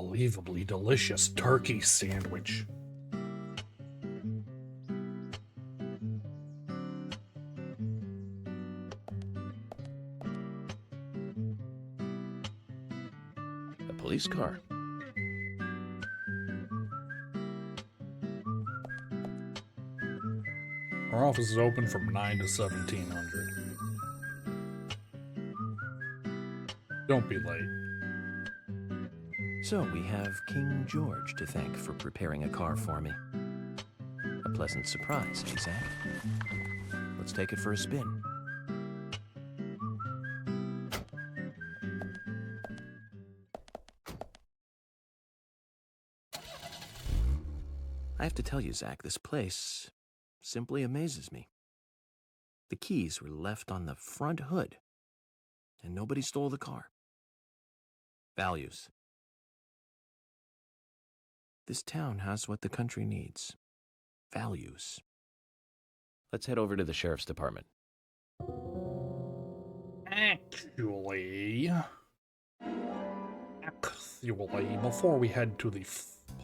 S1: unbelievably delicious turkey sandwich.
S4: A police car.
S1: Our office is open from 9 to 1700. Don't be late.
S4: So we have King George to thank for preparing a car for me. A pleasant surprise, eh, Zach? Let's take it for a spin. I have to tell you, Zach, this place simply amazes me. The keys were left on the front hood, and nobody stole the car. Values. This town has what the country needs. Values. Let's head over to the sheriff's department.
S1: Actually, before we head to the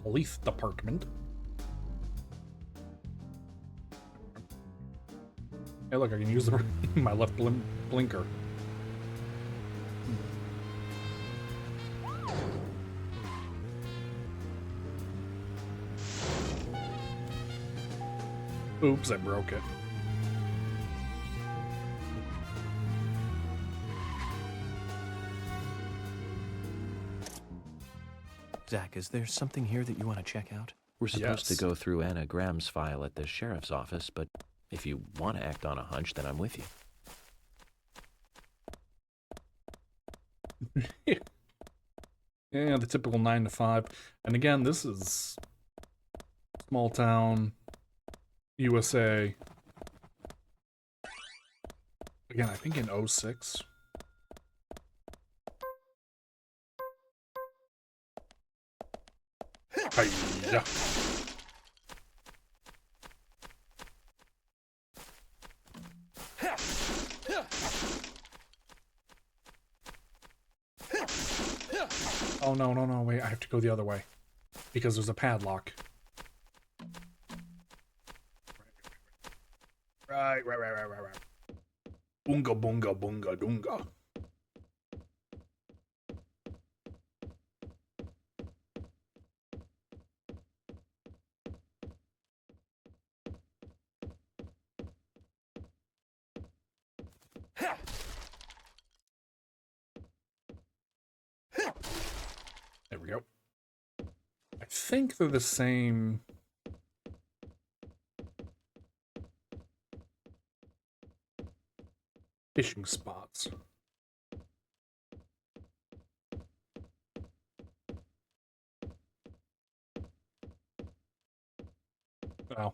S1: police department. Hey, look, I can use my left blinker. Oops, I broke it.
S4: Zach, is there something here that you want to check out? We're supposed to go through Anna Graham's file at the sheriff's office, but if you want to act on a hunch, then I'm with you.
S1: Yeah, the typical 9 to 5. And again, this is small town, USA. Again, I think in 06. Hi-ya. Oh, no, no, no, wait, I have to go the other way. Because there's a padlock. Right. Boonga, boonga, boonga, doonga. There we go. I think they're the same. Fishing spots.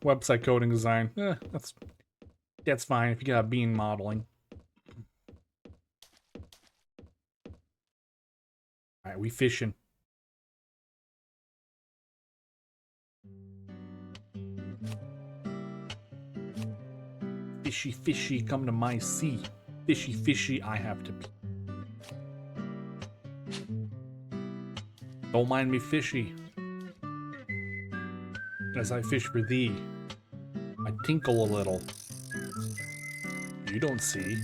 S1: Website coding design. That's fine if you got bean modeling. Alright, we fishing. Fishy, fishy, come to my sea. Fishy, fishy, I have to be. Don't mind me, fishy. As I fish for thee, I tinkle a little. You don't see.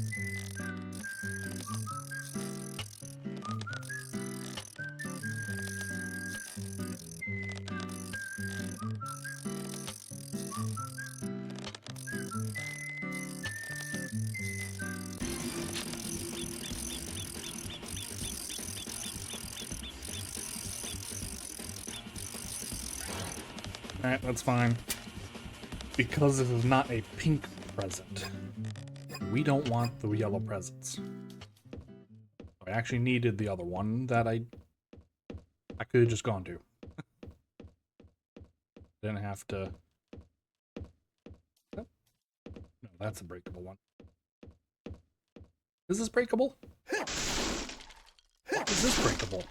S1: Alright, that's fine. Because this is not a pink present. We don't want the yellow presents. I actually needed the other one that I could have just gone to. Didn't have to. No, that's a breakable one. Is this breakable? Is this breakable?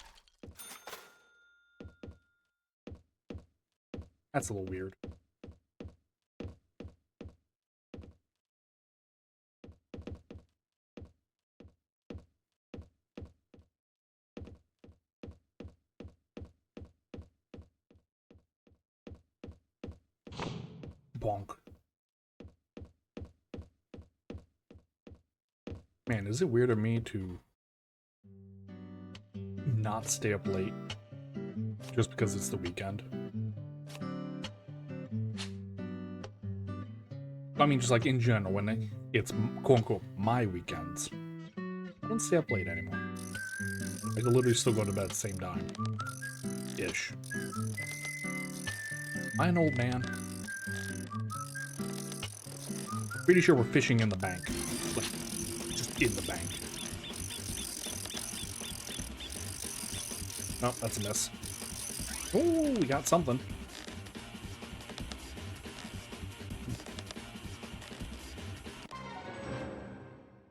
S1: That's a little weird. Bonk. Man, is it weird of me to not stay up late just because it's the weekend? I mean, just like in general, when it's quote-unquote my weekends, I don't stay up late anymore. I can literally still go to bed at the same time. Ish. Am I an old man? Pretty sure we're fishing in the bank. Like, just in the bank. Oh, that's a miss. Oh, we got something.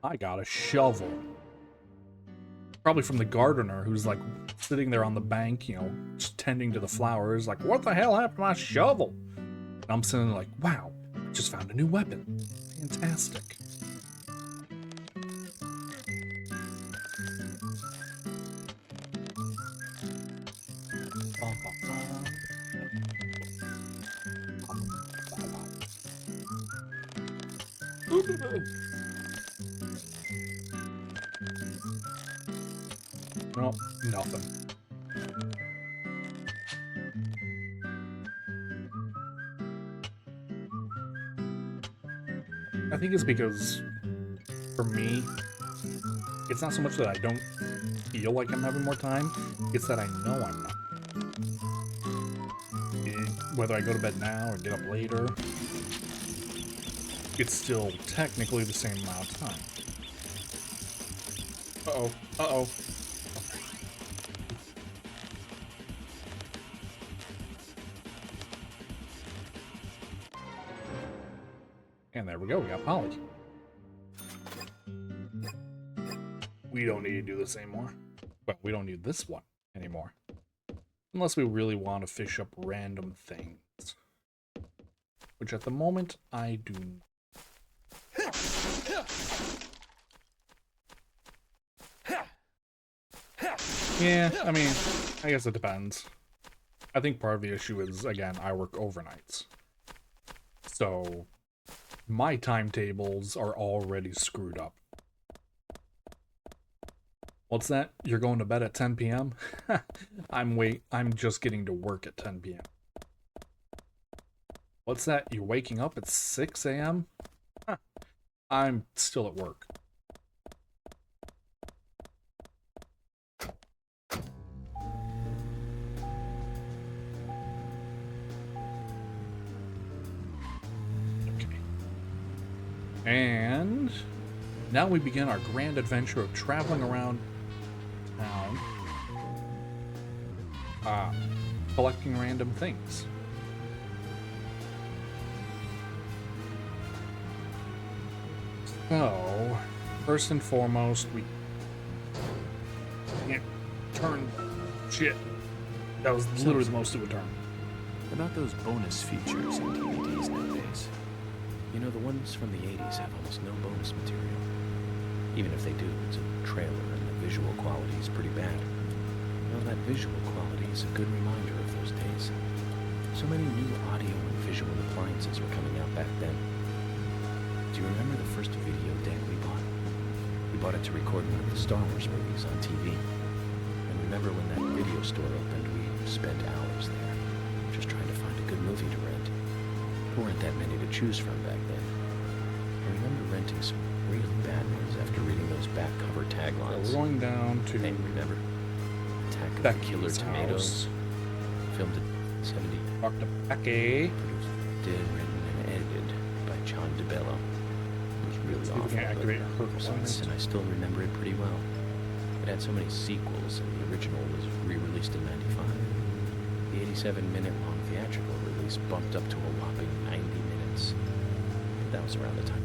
S1: I got a shovel. Probably from the gardener who's like sitting there on the bank, you know, just tending to the flowers. Like, what the hell happened to my shovel? And I'm sitting there like, wow, I just found a new weapon. Fantastic. Nope, nothing. I think it's because, for me, it's not so much that I don't feel like I'm having more time, it's that I know I'm not. Whether I go to bed now or get up later, it's still technically the same amount of time. Uh-oh, uh-oh. And there we go, we got Polly. We don't need to do this anymore. Well, we don't need this one anymore. Unless we really want to fish up random things. Which at the moment, I do not. Yeah, I mean, I guess it depends. I think part of the issue is, again, I work overnights. So, my timetables are already screwed up. What's that? You're going to bed at 10 p.m.? I'm just getting to work at 10 p.m. What's that? You're waking up at 6 a.m.? I'm still at work. Okay. And now we begin our grand adventure of traveling around town, collecting random things. So, first and foremost, we can't turn shit. That was literally the most it would turn.
S5: About those bonus features in DVDs nowadays. You know, the ones from the 80s have almost no bonus material. Even if they do, it's a trailer and the visual quality is pretty bad. Well, that visual quality is a good reminder of those days. So many new audio and visual appliances were coming out back then. Do you remember the first video deck we bought? We bought it to record one of the Star Wars movies on TV. And remember when that video store opened, we spent hours there, just trying to find a good movie to rent. There weren't that many to choose from back then. I remember renting some really bad ones after reading those back cover taglines.
S1: So we're going down to...
S5: Hey, remember? Attack of the Killer Tomatoes. Filmed in 70.
S1: Dr. Becky.
S5: Produced, written, and edited by John DeBello. It was really awful, and I still remember it pretty well. It had so many sequels, and the original was re-released in 95. The 87-minute-long theatrical release bumped up to a whopping 90 minutes. But that was around the time.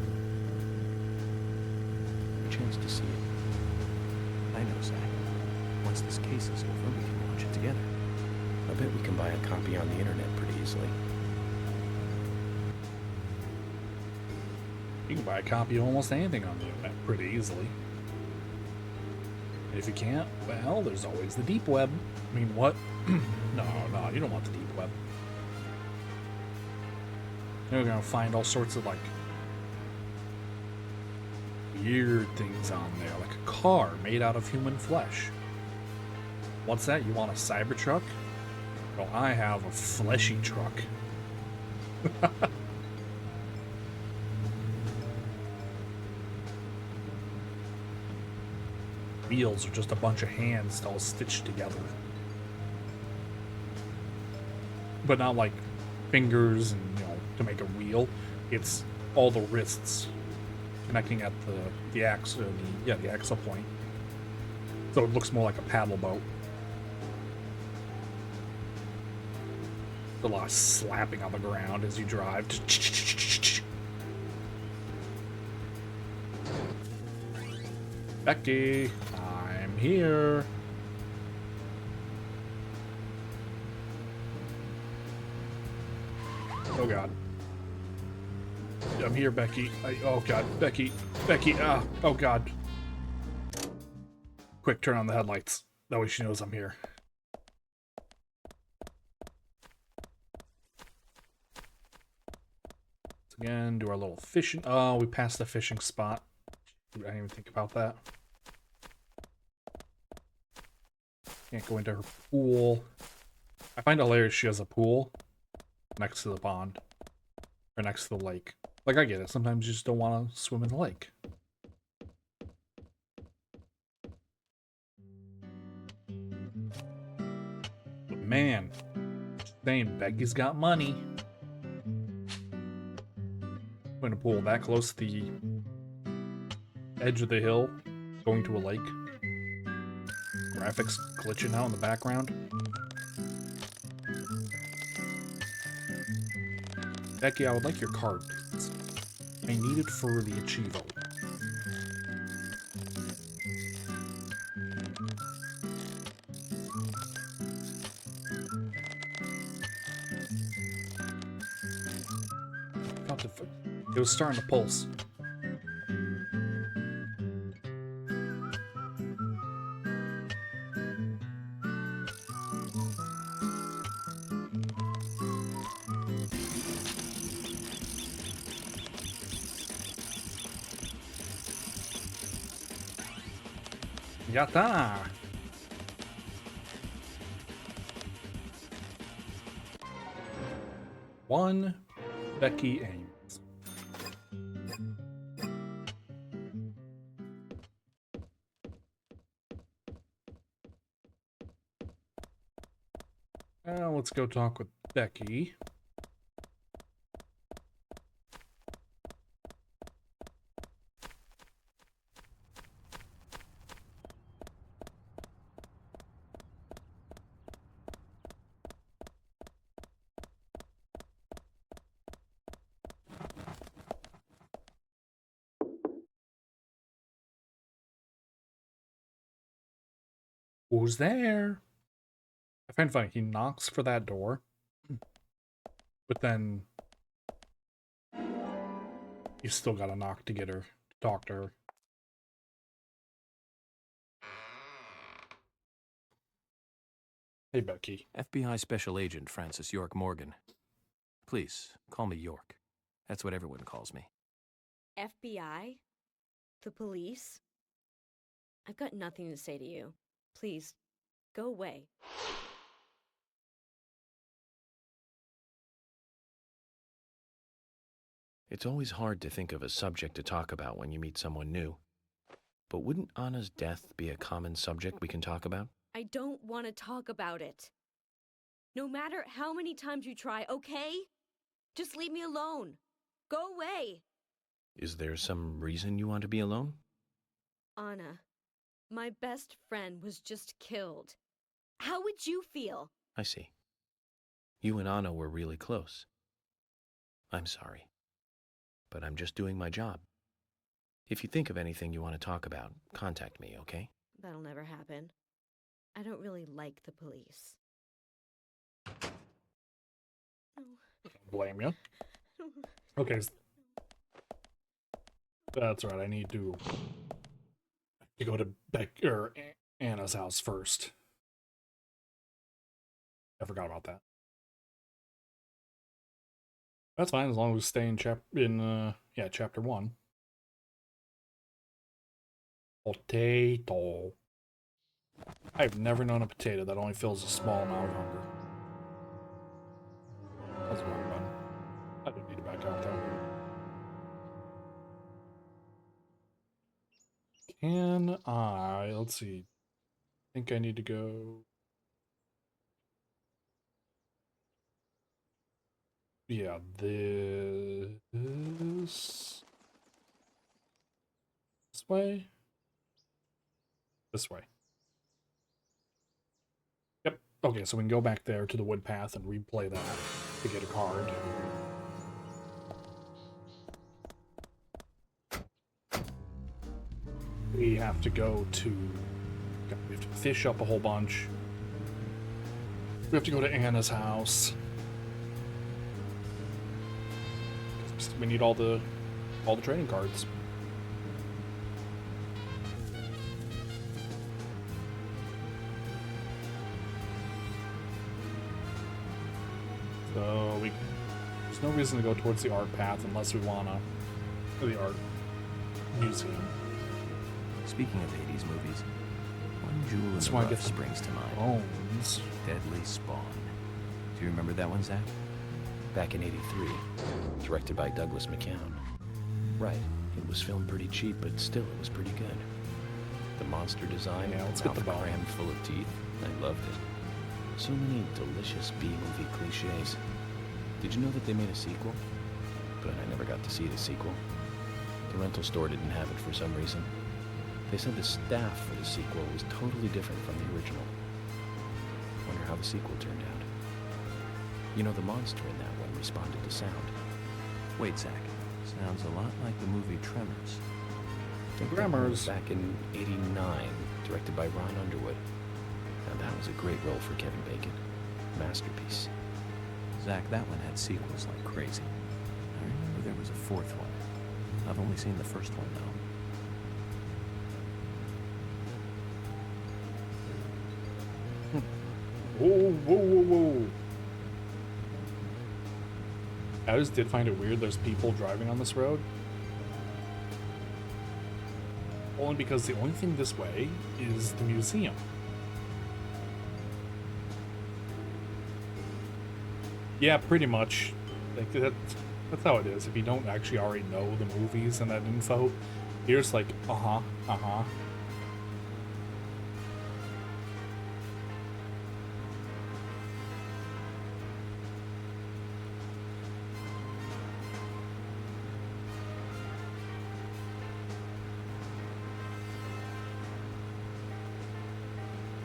S5: A chance to see it.
S9: I know, Zach. Once this case is over, we can watch it together.
S5: I bet we can buy a copy on the internet pretty easily.
S1: You can buy a copy of almost anything on the internet pretty easily. And if you can't, well, there's always the deep web. I mean, what? No, you don't want the deep web. You're gonna find all sorts of like weird things on there, like a car made out of human flesh. What's that? You want a Cybertruck? Well, I have a fleshy truck. Wheels are just a bunch of hands all stitched together. But not like fingers and, you know, to make a wheel. It's all the wrists connecting at the axle, the axle point. So it looks more like a paddle boat. A lot of slapping on the ground as you drive. Becky, I'm here. Oh god. I'm here, Becky. Oh god, Becky. Oh god. Quick, turn on the headlights. That way she knows I'm here. Again, do our little fishing. Oh, we passed the fishing spot. I didn't even think about that. Can't go into her pool. I find it hilarious she has a pool next to the pond. Or next to the lake. Like, I get it. Sometimes you just don't want to swim in the lake. But man, saying Becky's got money. Putting a pool that close to the edge of the hill, going to a lake. Graphics glitching out in the background. Becky, I would like your card, please. I need it for the Achievo. It was starting to pulse. Yatta! One Becky Ames. Let's go talk with Becky. Who's there? I find it funny, he knocks for that door, but then you still gotta knock to get her, to talk to her. Hey, Becky.
S10: FBI Special Agent Francis York Morgan. Please, call me York. That's what everyone calls me.
S11: FBI? The police? I've got nothing to say to you. Please, go away.
S4: It's always hard to think of a subject to talk about when you meet someone new. But wouldn't Anna's death be a common subject we can talk about?
S11: I don't want to talk about it. No matter how many times you try, okay? Just leave me alone. Go away.
S4: Is there some reason you want to be alone?
S11: Anna, my best friend was just killed. How would you feel?
S4: I see. You and Anna were really close. I'm sorry. But I'm just doing my job. If you think of anything you want to talk about, contact me, okay?
S11: That'll never happen. I don't really like the police.
S1: Blame you. Okay. That's right, I need to go to Anna's house first. I forgot about that. That's fine as long as we stay in chapter 1. Potato. I've never known a potato that only fills a small amount of hunger. That's the wrong button. I didn't need to back out though. Can I, let's see. I think I need to go. Yeah, this way? This way. Yep. Okay, so we can go back there to the wood path and replay that to get a card. We have to go to... We have to fish up a whole bunch. We have to go to Anna's house. We need all the trading cards. So there's no reason to go towards the art path unless we wanna, or the art museum.
S10: Speaking of 80s movies, one jewel in the rough springs to mind.
S1: Bones.
S10: Deadly Spawn. Do you remember that one, Zach?
S4: Back in '83, directed by Douglas McCown. Right, it was filmed pretty cheap, but still it was pretty good. The monster design,
S1: let's get the ball.
S4: crammed full of teeth, I loved it. So many delicious B-movie cliches. Did you know that they made a sequel? But I never got to see the sequel. The rental store didn't have it for some reason. They said the staff for the sequel was totally different from the original. Wonder how the sequel turned out. You know, the monster in that one responded to sound.
S10: Wait, Zach. Sounds a lot like the movie Tremors.
S1: Tremors.
S4: Back in '89, directed by Ron Underwood. Now that was a great role for Kevin Bacon. Masterpiece.
S10: Zach, that one had sequels like crazy. I remember there was a fourth one. I've only seen the first one, though.
S1: Whoa, whoa, whoa, whoa. I just did find it weird there's people driving on this road. Only because the only thing this way is the museum. Yeah, pretty much. Like that's how it is. If you don't actually already know the movies and that info, you're just like, uh-huh.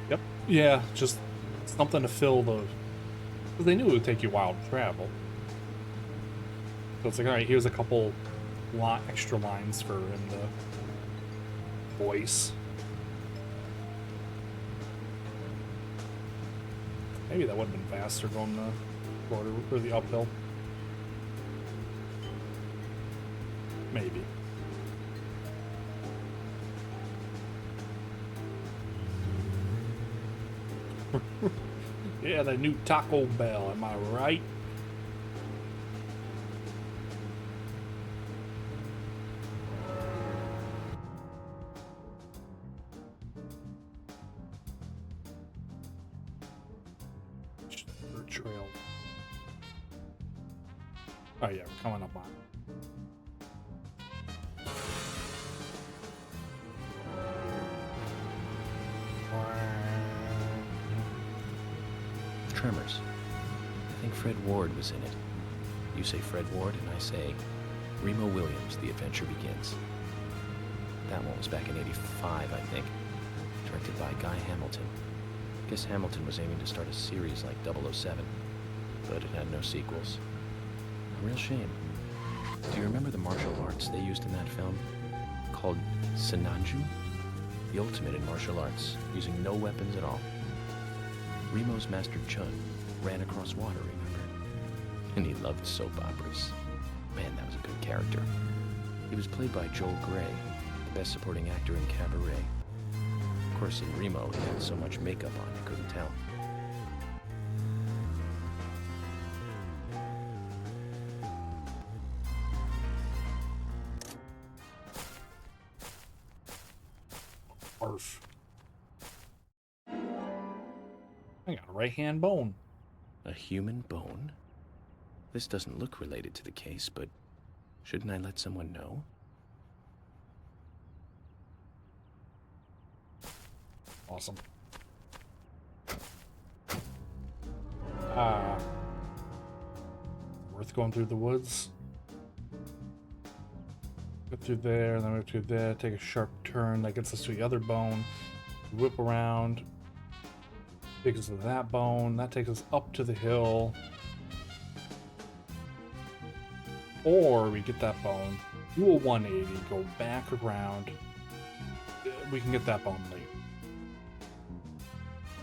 S1: Yep. Yeah, just something to fill the... Because they knew it would take you a while to travel. So it's like, alright, here's a couple extra lines for him to voice. Maybe that would have been faster going the border or the uphill. Maybe. Yeah, the new Taco Bell, am I right? Trail. Oh yeah, we're coming up on it.
S4: Tremors. I think Fred Ward was in it. You say Fred Ward, and I say Remo Williams, The Adventure Begins. That one was back in '85, I think. Directed by Guy Hamilton. Guess Hamilton was aiming to start a series like 007, but it had no sequels. A real shame. Do you remember the martial arts they used in that film? Called Sinanju? The ultimate in martial arts, using no weapons at all. Remo's master Chun ran across water, remember? And he loved soap operas. Man, that was a good character. He was played by Joel Grey, the best supporting actor in Cabaret. Of course, in Remo, he had so much makeup on, you couldn't tell.
S1: nerve. I got a right hand bone.
S4: A human bone? This doesn't look related to the case, but shouldn't I let someone know?
S1: Awesome. Worth going through the woods. Go through there, and then we have to do that, take a sharp turn that gets us to the other bone. Whip around. Takes us to that bone. That takes us up to the hill. Or we get that bone, do a 180, go back around. We can get that bone later.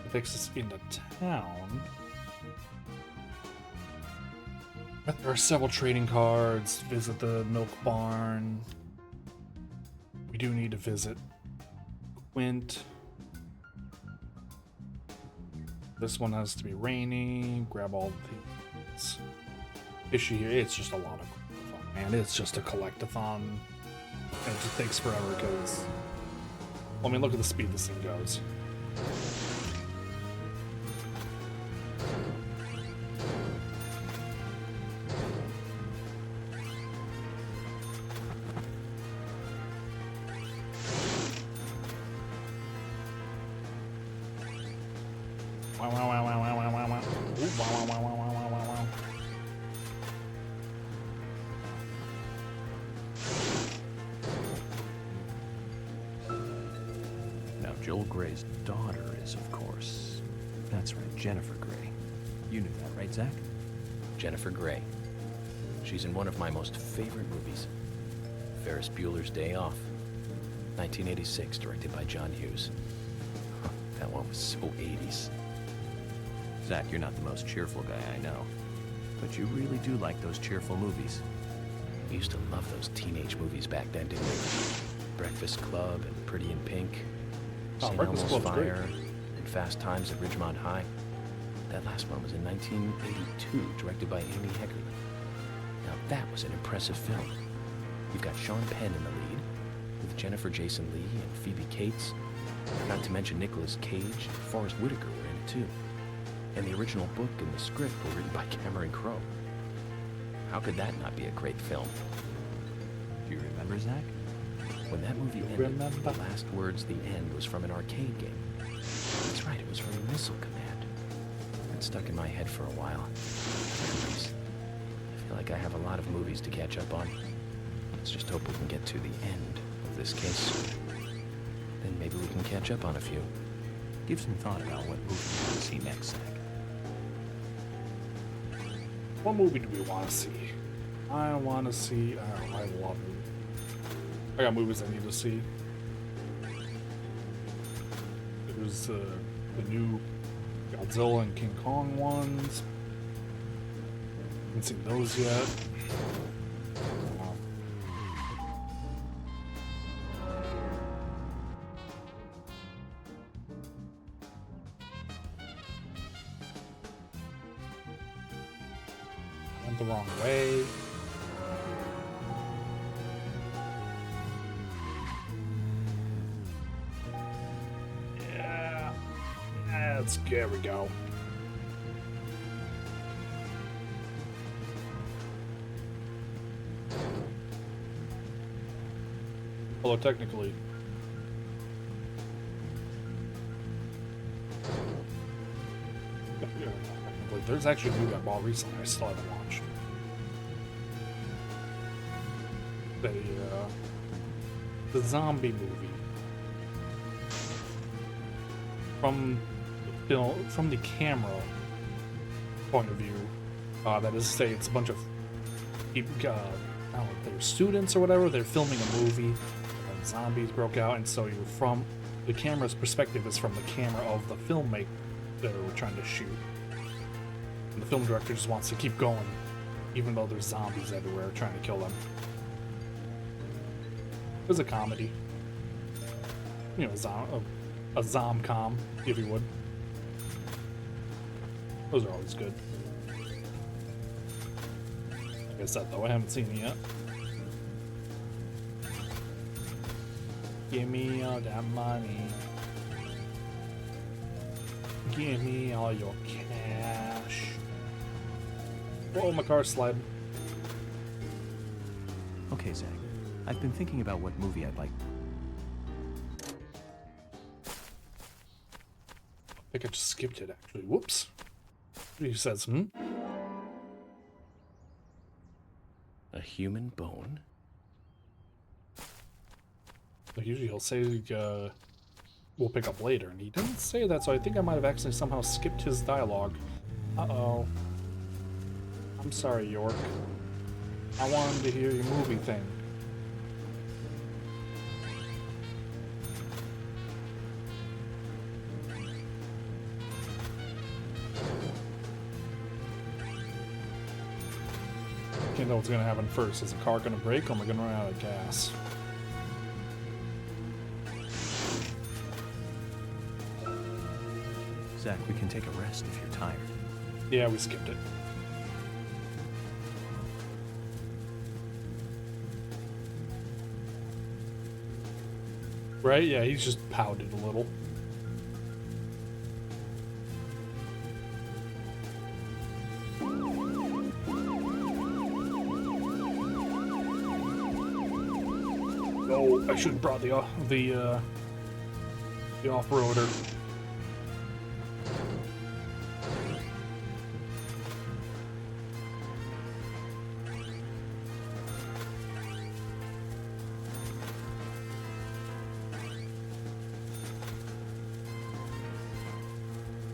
S1: It takes us into town. There are several trading cards. Visit the milk barn. We do need to visit Quint. This one has to be rainy. Grab all the things. Issue here, it's just a lot of fun, man. It's just a collectathon. And it just takes forever because, I mean, look at the speed this thing goes. Wow, wow, wow, wow, wow, wow, wow, wow. Ooh, wow, wow, wow, wow, wow, wow, wow.
S10: Now, Joel Gray's daughter is, of course, that's right, Jennifer Gray. You knew that, right, Zach?
S4: Jennifer Gray. She's in one of my most favorite movies, Ferris Bueller's Day Off, 1986, directed by John Hughes. That one was so 80s.
S10: Zach, you're not the most cheerful guy I know, but you really do like those cheerful movies.
S4: We used to love those teenage movies back then, didn't we? Breakfast Club and Pretty in Pink, St.
S1: Breakfast
S4: Elmo's
S1: Club's great.
S4: Fire, and Fast Times at Ridgemont High. That last one was in 1982, directed by Amy Heckerling. Now that was an impressive film. We've got Sean Penn in the lead, with Jennifer Jason Leigh and Phoebe Cates, not to mention Nicolas Cage and Forrest Whitaker were in it too. And the original book and the script were written by Cameron Crowe. How could that not be a great film?
S10: Do you remember, Zach?
S4: When that movie ended, the last words, the end, was from an arcade game. That's right, it was from Missile Command. It stuck in my head for a while. Memories. I feel like I have a lot of movies to catch up on. Let's just hope we can get to the end of this case soon. Then maybe we can catch up on a few.
S10: Give some thought about what movie you want to see next, Zach.
S1: What movie do we want to see? I want to see. I love it. I got movies I need to see. There's the new Godzilla and King Kong ones. Haven't seen those yet. Went the wrong way. There we go. Although technically, there's actually a movie I bought recently I still haven't watched. The zombie movie from the camera point of view. That is to say, it's a bunch of people, I don't know, they're students or whatever. They're filming a movie, and zombies broke out, and so you're from the camera's perspective is from the camera of the filmmaker that we're trying to shoot. And the film director just wants to keep going, even though there's zombies everywhere trying to kill them. It was a comedy, you know, a zom-com, if you would. Those are always good. Like I said, though, I haven't seen it yet. Give me all that money. Give me all your cash. Oh, my car's sliding.
S10: Okay, Zach. I've been thinking about what movie I'd like.
S1: I think I just skipped it, actually. Whoops. He says,
S4: A human bone?
S1: Like usually he'll say, we'll pick up later, and he didn't say that, so I think I might have accidentally somehow skipped his dialogue. Uh-oh. I'm sorry, York. I wanted to hear your movie thing. Can't know what's gonna happen first. Is the car gonna break, or am I gonna run out of gas?
S10: Zach, we can take a rest if you're tired.
S1: Yeah, we skipped it. Right? Yeah, he's just pouted a little. Oh, I should have brought the off-roader.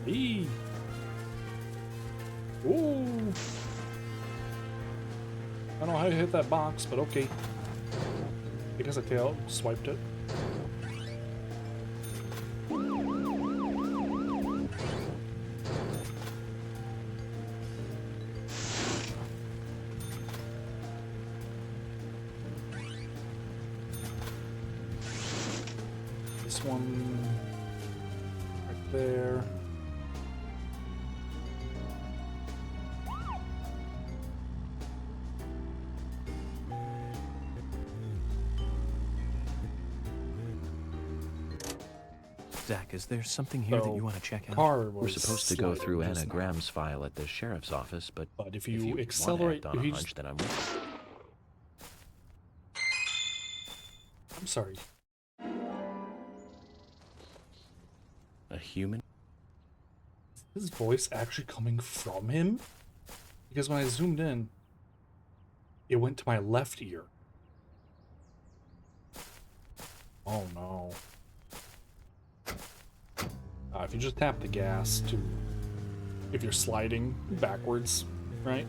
S1: Hey. Ooh. I don't know how you hit that box, but okay. I guess I tail swiped it. This one right there.
S10: Zach, is there something here that you want to check out?
S4: We're supposed to go through Anna Graham's file at the sheriff's office, but
S1: if you accelerate,
S4: on a hunch, then I'm with you.
S1: I'm sorry.
S4: A human?
S1: Is his voice actually coming from him? Because when I zoomed in, it went to my left ear. Oh no. If you just tap the gas to, if you're sliding backwards, right?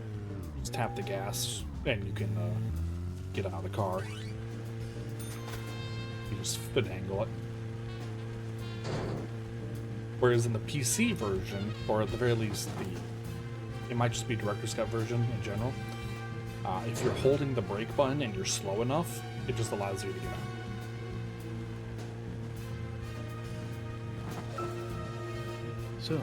S1: Just tap the gas and you can get out of the car. You just finagle it. Whereas in the PC version, or at the very least it might just be Director's Cut version in general, if you're holding the brake button and you're slow enough, it just allows you to get out.
S4: So,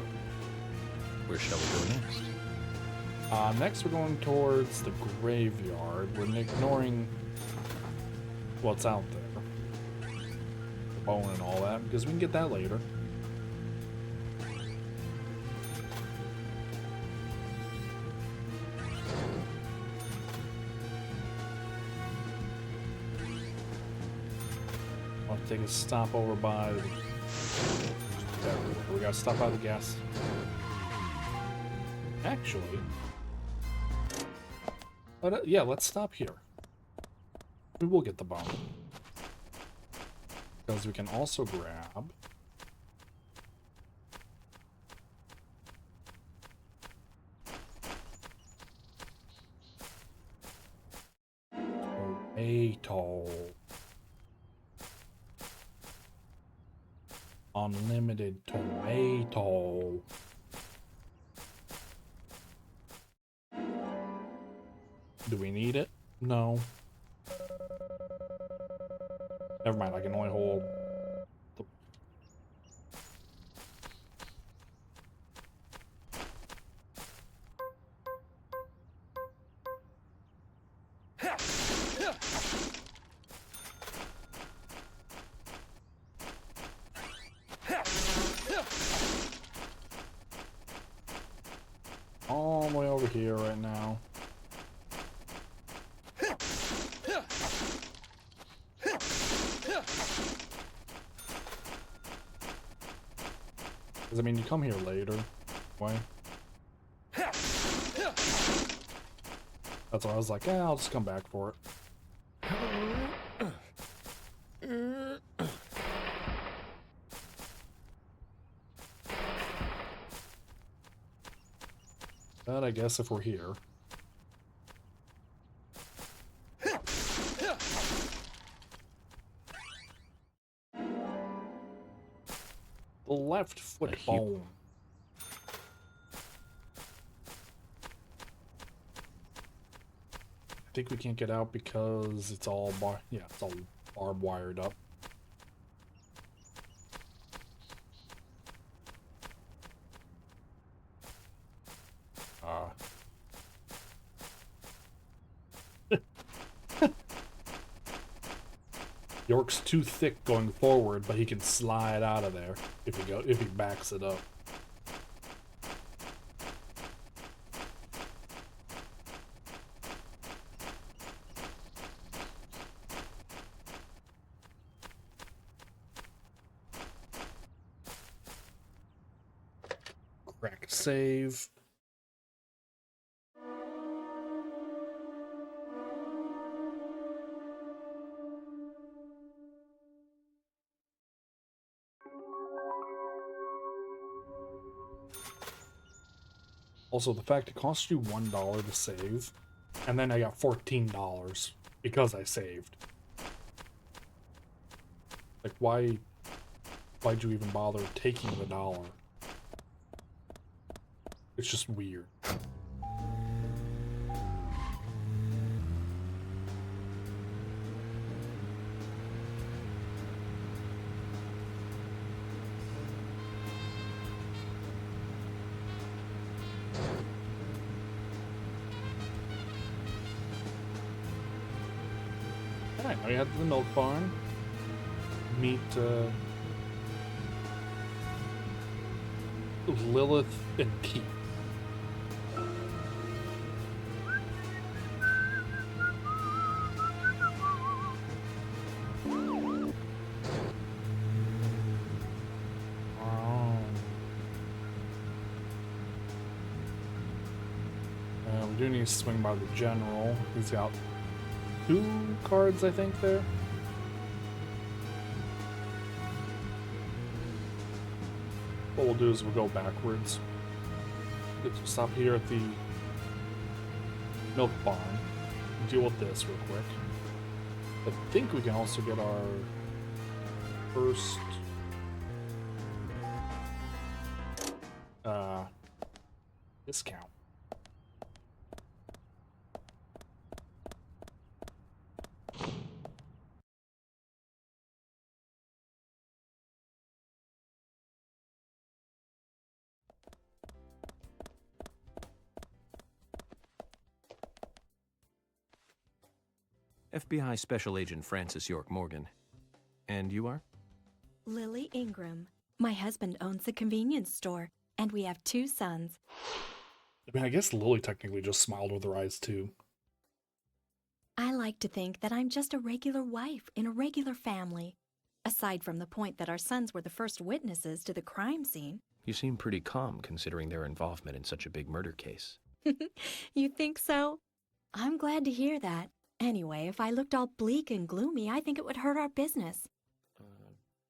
S4: where shall we go next?
S1: Next we're going towards the graveyard. We're ignoring what's out there. The bone and all that, because we can get that later. I'll take a stop over by the... We gotta stop by the gas. Actually, yeah, let's stop here. We will get the bone. Because we can also grab... tomato. Unlimited tomato. Do we need it? No. Never mind, I can only hold the... here right now. Because, I mean, you come here later. Why? That's why I was like, yeah, I'll just come back for it. But I guess if we're here. The left foot bone. I think we can't get out because it's all it's all barbed wired up. York's too thick going forward, but he can slide out of there if he backs it up. Crack save. Also, the fact it costs you $1 to save, and then I got $14 because I saved. Like, why'd you even bother taking the $1? It's just weird. Alright, now we head to the milk barn. Meet Lilith and Pete. We do need to swing by the general. He's got 2 cards, I think, there. What we'll do is we'll go backwards. Let's stop here at the milk barn. Deal with this real quick. I think we can also get our first discount.
S10: FBI Special Agent Francis York Morgan. And you are?
S12: Lily Ingram. My husband owns a convenience store, and we have 2 sons.
S1: I mean, I guess Lily technically just smiled with her eyes, too.
S12: I like to think that I'm just a regular wife in a regular family. Aside from the point that our sons were the first witnesses to the crime scene.
S10: You seem pretty calm considering their involvement in such a big murder case.
S12: You think so? I'm glad to hear that. Anyway, if I looked all bleak and gloomy, I think it would hurt our business.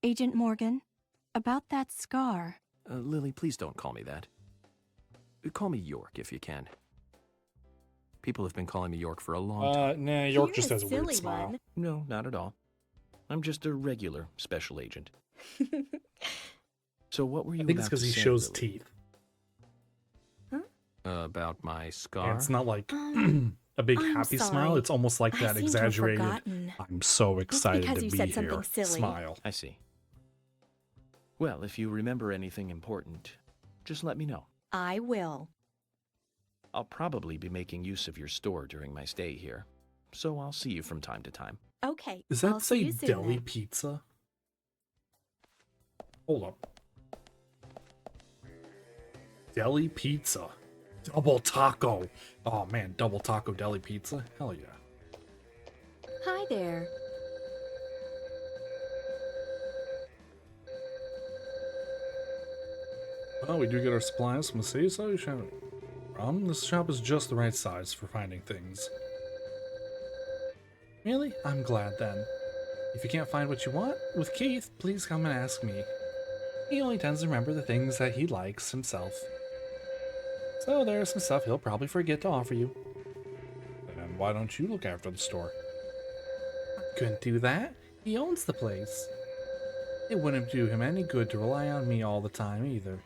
S12: Agent Morgan, about that scar.
S10: Lily, please don't call me that. Call me York if you can. People have been calling me York for a long time.
S1: Nah, York just has a weird smile.
S12: One.
S10: No, not at all. I'm just a regular special agent. So what were you
S1: I think
S10: about
S1: it's because
S10: to
S1: he
S10: say,
S1: shows
S10: Lily?
S1: teeth.
S10: About my scar?
S1: And it's not like a big
S12: I'm
S1: happy
S12: sorry.
S1: smile. It's almost like
S12: I
S1: that
S12: seem to have
S1: exaggerated,
S12: forgotten.
S1: I'm so excited
S12: because
S1: to
S12: you
S1: be
S12: said
S1: here
S12: something silly.
S1: smile.
S10: I see. Well, if you remember anything important, just let me know.
S12: I will.
S10: I'll probably be making use of your store during my stay here, so I'll see you from time to time.
S12: Okay.
S1: Does that
S12: I'll see
S1: say
S12: you soon,
S1: deli
S12: then.
S1: pizza? Hold up. Deli pizza. Double taco. Oh man, double taco deli pizza. Hell yeah.
S12: Hi there.
S1: Well, we do get our supplies from the city, so you should. This shop is just the right size for finding things. Really? I'm glad then. If you can't find what you want with Keith, please come and ask me. He only tends to remember the things that he likes himself. So there's some stuff he'll probably forget to offer you. Then why don't you look after the store? Couldn't do that. He owns the place. It wouldn't do him any good to rely on me all the time either.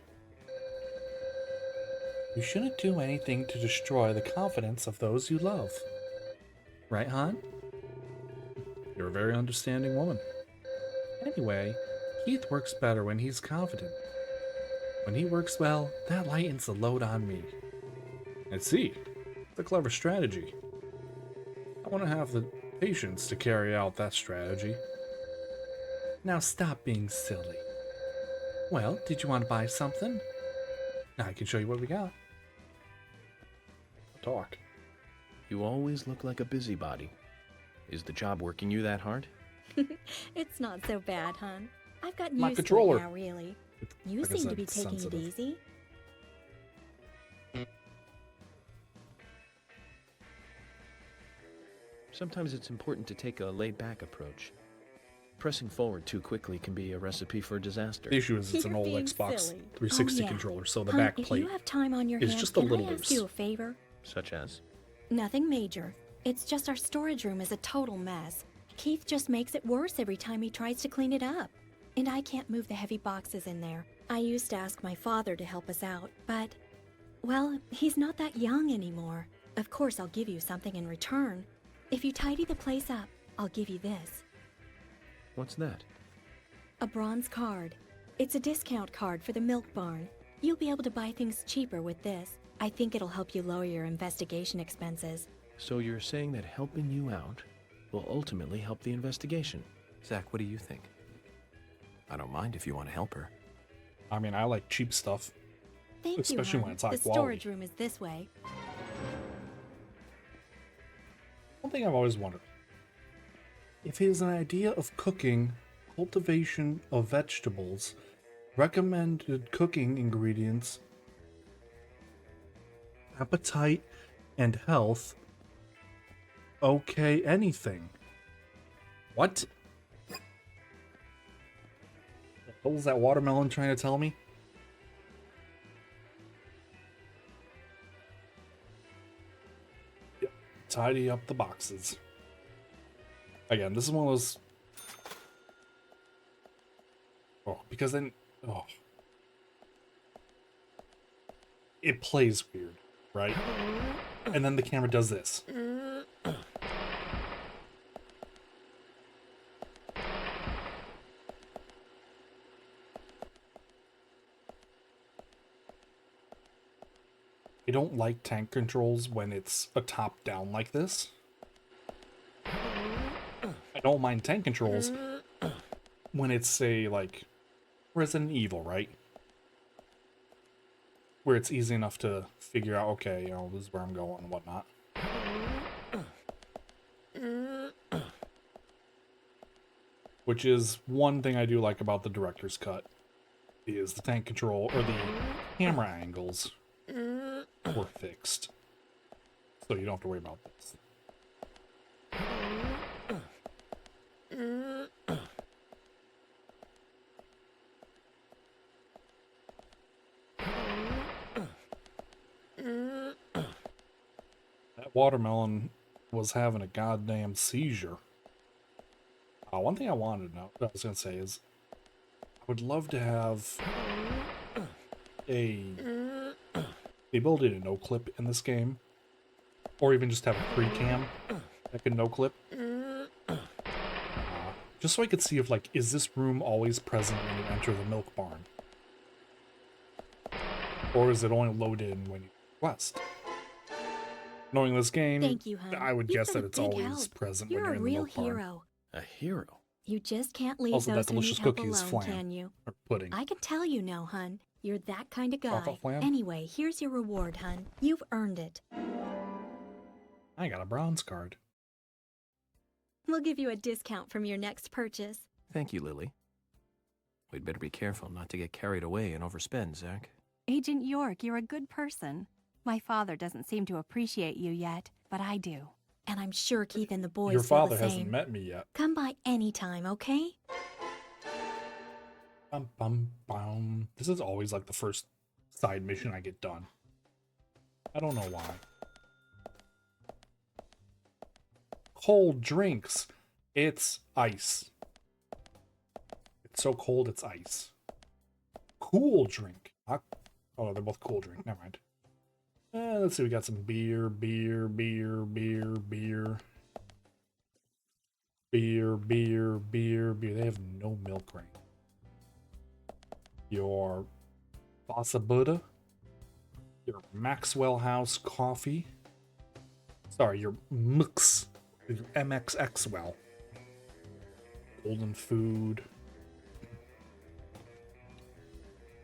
S1: You shouldn't do anything to destroy the confidence of those you love. Right, hon? You're a very understanding woman. Anyway, Keith works better when he's confident. When he works well, that lightens the load on me. I see. It's a clever strategy. I want to have the patience to carry out that strategy. Now stop being silly. Well, did you want to buy something? I can show you what we got. Talk.
S5: You always look like a busybody. Is the job working you that hard?
S12: It's not so bad, hon. I've gotten
S1: My
S12: used
S1: controller.
S12: to it now, really. You
S1: Like I
S12: seem
S1: said,
S12: to be
S1: it's
S12: taking
S1: sensitive.
S12: it easy.
S5: Sometimes it's important to take a laid-back approach. Pressing forward too quickly can be a recipe for disaster.
S1: The issue is it's an
S12: You're
S1: old
S12: being
S1: Xbox
S12: silly.
S1: 360
S12: Oh, yeah.
S1: controller, so the
S12: Hon,
S1: back
S12: if
S1: plate
S12: you have time on your
S1: is
S12: hands,
S1: just a
S12: can
S1: little
S12: I ask
S1: loose.
S12: you a favor?
S5: Such as?
S12: Nothing major. It's just our storage room is a total mess. Keith just makes it worse every time he tries to clean it up. And I can't move the heavy boxes in there. I used to ask my father to help us out, but, well, he's not that young anymore. Of course, I'll give you something in return. If you tidy the place up, I'll give you this.
S5: What's that?
S12: A bronze card. It's a discount card for the milk barn. You'll be able to buy things cheaper with this. I think it'll help you lower your investigation expenses.
S5: So you're saying that helping you out will ultimately help the investigation?
S10: Zach, what do you think? I don't mind if you want to help her.
S1: I mean, I like cheap stuff.
S12: Thank
S1: Especially
S12: you,
S1: when
S12: hon.
S1: it's high
S12: The
S1: quality.
S12: storage room is this way.
S1: One thing I've always wondered. If it is an idea of cooking, cultivation of vegetables, recommended cooking ingredients, appetite, and health, okay, anything. What? What was that watermelon trying to tell me? Yep. Tidy up the boxes. Again, this is one of those... Oh, because then... Oh. It plays weird, right? And then the camera does this. I don't like tank controls when it's a top-down like this. I don't mind tank controls when it's, say, like, Resident Evil, right? Where it's easy enough to figure out, okay, you know, this is where I'm going and whatnot. Which is one thing I do like about the director's cut, is the tank control, or the camera angles were fixed. So you don't have to worry about this. That watermelon was having a goddamn seizure. One thing I wanted to know, what I was going to say is, I would love to have the ability to no-clip in this game, or even just have a pre-cam that can no-clip. Just so I could see if, like, is this room always present when you enter the milk barn? Or is it only loaded when you request? Knowing this game,
S12: Thank you, hon.
S1: I would
S12: You've
S1: guess
S12: been
S1: that
S12: a
S1: it's
S12: big
S1: always
S12: help.
S1: present
S12: You're
S1: when you're
S12: a
S1: in the
S12: real
S1: milk barn.
S12: hero.
S5: A hero?
S12: You just can't leave
S1: Also,
S12: those
S1: that
S12: who
S1: delicious
S12: need help
S1: cookie is
S12: alone,
S1: flan,
S12: can you?
S1: or pudding.
S12: I can tell you know, hun. You're that kind of guy.
S1: Chocolate flan?
S12: Anyway, here's your reward, hun. You've earned it.
S1: I got a bronze card.
S12: We'll give you a discount from your next purchase.
S10: Thank you, Lily. We'd better be careful not to get carried away and overspend, Zach.
S12: Agent York, you're a good person. My father doesn't seem to appreciate you yet, but I do. And I'm sure Keith and the boys
S1: Your
S12: feel
S1: father
S12: the
S1: hasn't
S12: same.
S1: met me yet.
S12: Come by anytime, okay?
S1: Bum, bum, bum. This is always like the first side mission I get done. I don't know why. Cold drinks. It's ice. It's so cold, it's ice. Cool drink. Oh, they're both cool drink. Never mind. Let's see. We got some beer. Beer. They have no milk right. Your Bossa Buddha, your Maxwell House coffee. Sorry, your Mx, your MXXwell. Golden food.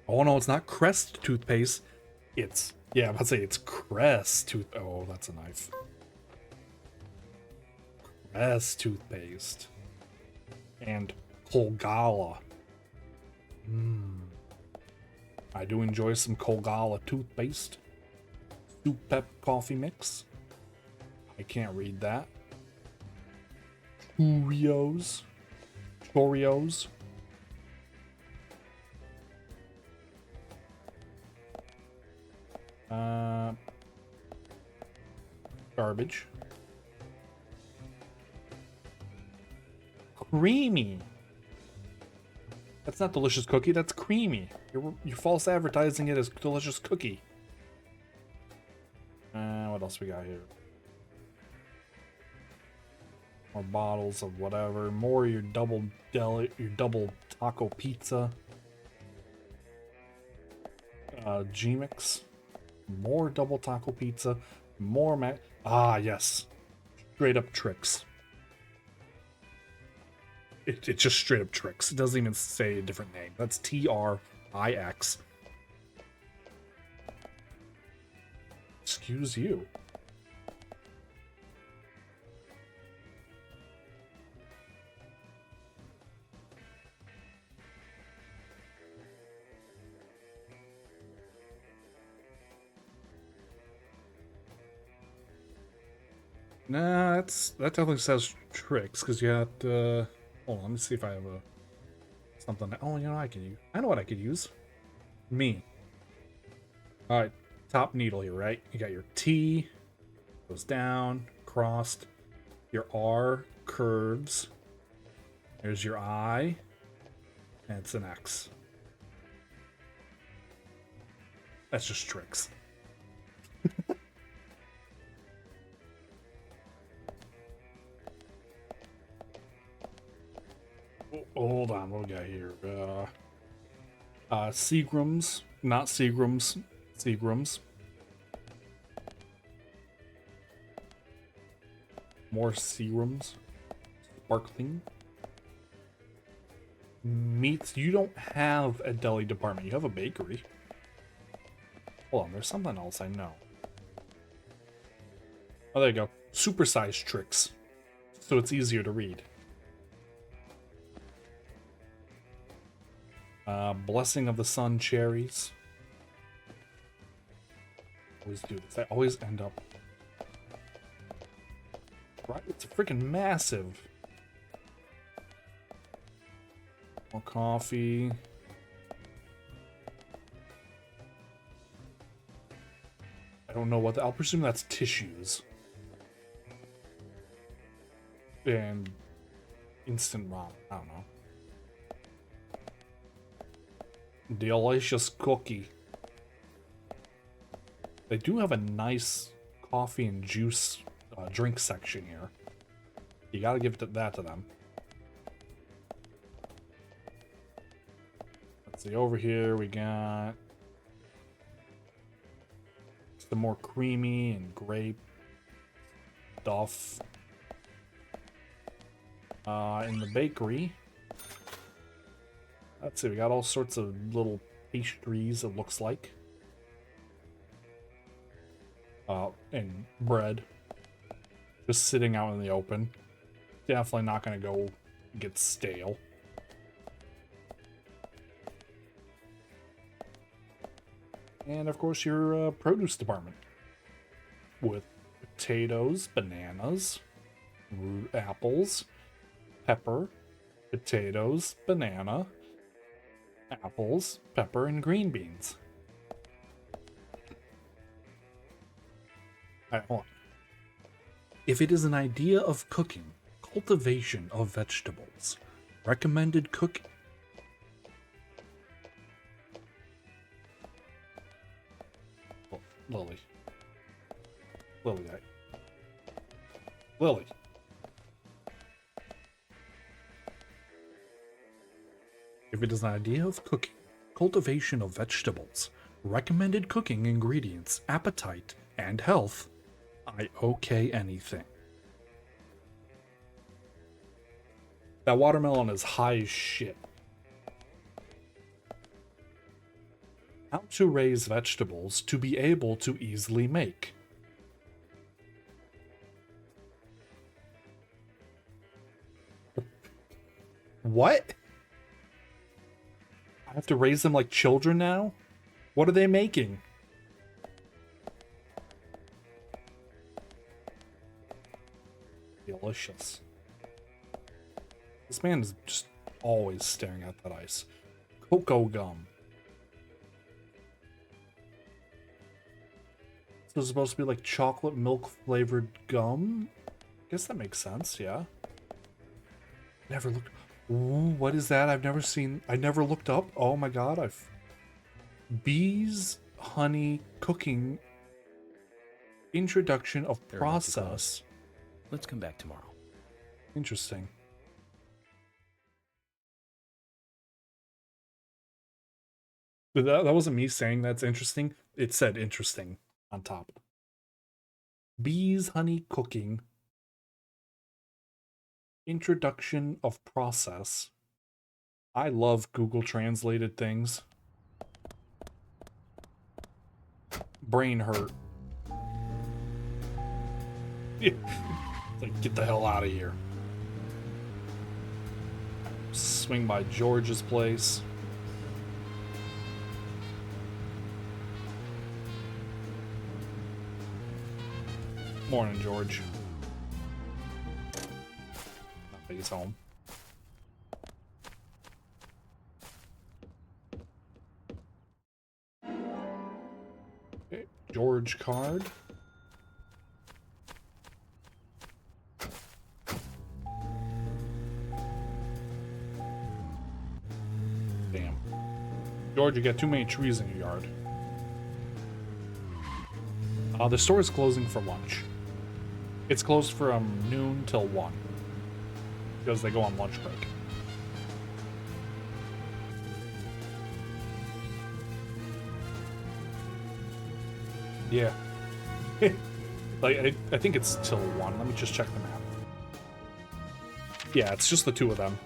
S1: Oh no, it's not Crest toothpaste. It's, yeah, I'm about to say it's Crest tooth. Oh, that's a knife. Crest toothpaste. And Colgala. I do enjoy some Colgala toothpaste. Soup Pep coffee mix. I can't read that. Cheerios. Garbage. Creamy. That's not delicious cookie, that's creamy. You're false advertising it as delicious cookie. What else we got here? More bottles of whatever. More your double taco pizza. G-Mix. More double taco pizza. More yes. Straight up tricks. It's just straight up tricks. It doesn't even say a different name. That's TRIX. Excuse you. Nah, that definitely says tricks, because you got, hold on, let me see if I have something. Oh, you know, I know what I could use. Me. Alright, top needle here, right? You got your T, goes down, crossed. Your R curves. There's your I, and it's an X. That's just tricks. Hold on, what we got here? Seagrams, not Seagrams, Seagrams. More Seagrams. Sparkling. Meats. You don't have a deli department, you have a bakery. Hold on, there's something else I know. Oh, there you go. Supersized tricks. So it's easier to read. Blessing of the Sun cherries. Always do this. I always end up. Right? It's freaking massive. More coffee. I don't know what. I'll presume that's tissues. And instant ramen. I don't know. Delicious cookie. They do have a nice coffee and juice drink section here. You gotta give that to them. Let's see, over here we got some more creamy and grape stuff. In the bakery, let's see, we got all sorts of little pastries, it looks like. And bread. Just sitting out in the open. Definitely not going to go get stale. And of course your produce department. With potatoes, bananas, root apples, pepper, potatoes, banana, apples, pepper, and green beans. Alright, hold on. If it is an idea of cooking, cultivation of vegetables, recommended cooking. Oh, Lily. Lily. If it is an idea of cooking, cultivation of vegetables, recommended cooking ingredients, appetite, and health, I okay anything. That watermelon is high as shit. How to raise vegetables to be able to easily make. What? I have to raise them like children now? What are they making? Delicious. This man is just always staring at that ice. Cocoa gum. So it's supposed to be like chocolate milk flavored gum? I guess that makes sense, yeah. Never looked. Ooh, what is that? I've never seen. I never looked up. Oh my god, bees, honey, cooking. Introduction of process.
S5: Let's come back tomorrow.
S1: Interesting. But that wasn't me saying that's interesting. It said interesting on top. Bees, honey, cooking. Introduction of process. I love Google translated things. Brain hurt. It's like, get the hell out of here. Swing by George's place. Morning, George. I think he's home. Okay, George card. Damn. George, you got too many trees in your yard. The store is closing for lunch. It's closed from noon till 1. Because they go on lunch break. Yeah. Like, I think it's till 1. Let me just check the map. Yeah, it's just the two of them.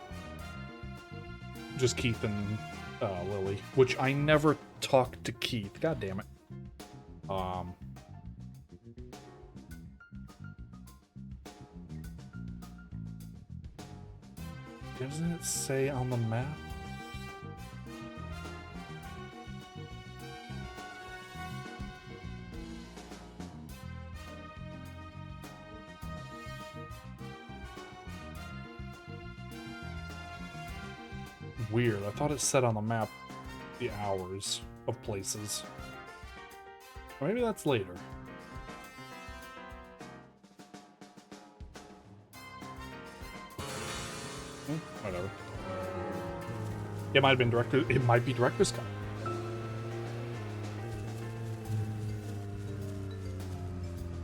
S1: Just Keith and Lily. Which I never talked to Keith. God damn it. Doesn't it say on the map? Weird. I thought it said on the map the hours of places. Or maybe that's later. Whatever. It might have been director. It might be director's cut.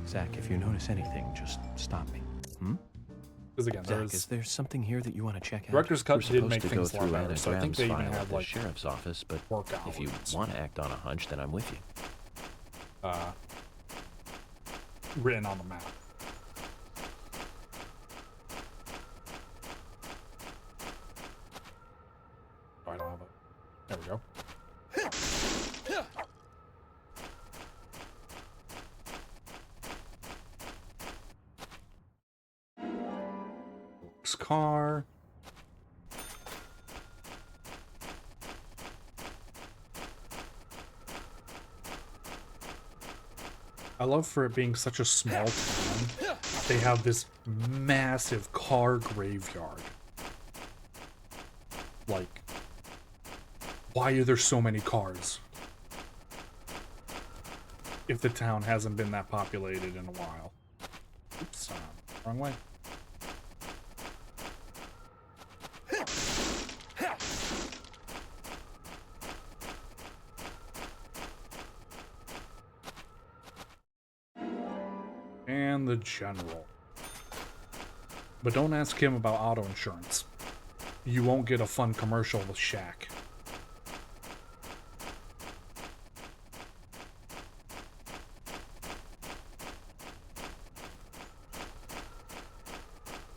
S10: Zach, if you notice anything, just stop me.
S1: Because again,
S10: Zach, is there something here that you want to check out?
S1: Director's cut did make
S10: to
S1: things
S10: go
S1: a lot
S10: through
S1: better,
S10: Anna
S1: so I think
S10: Graham's
S1: they even
S10: file
S1: have
S10: at the
S1: like
S10: sheriff's office, but
S1: work
S10: if you
S1: hours.
S10: want to act on a hunch, then I'm with you.
S1: Written on the map. Oh, I don't have it. There we go. York's car. I love for it being such a small town, they have this massive car graveyard. Like, why are there so many cars? If the town hasn't been that populated in a while. Oops, wrong way. And the general. But don't ask him about auto insurance. You won't get a fun commercial with Shaq.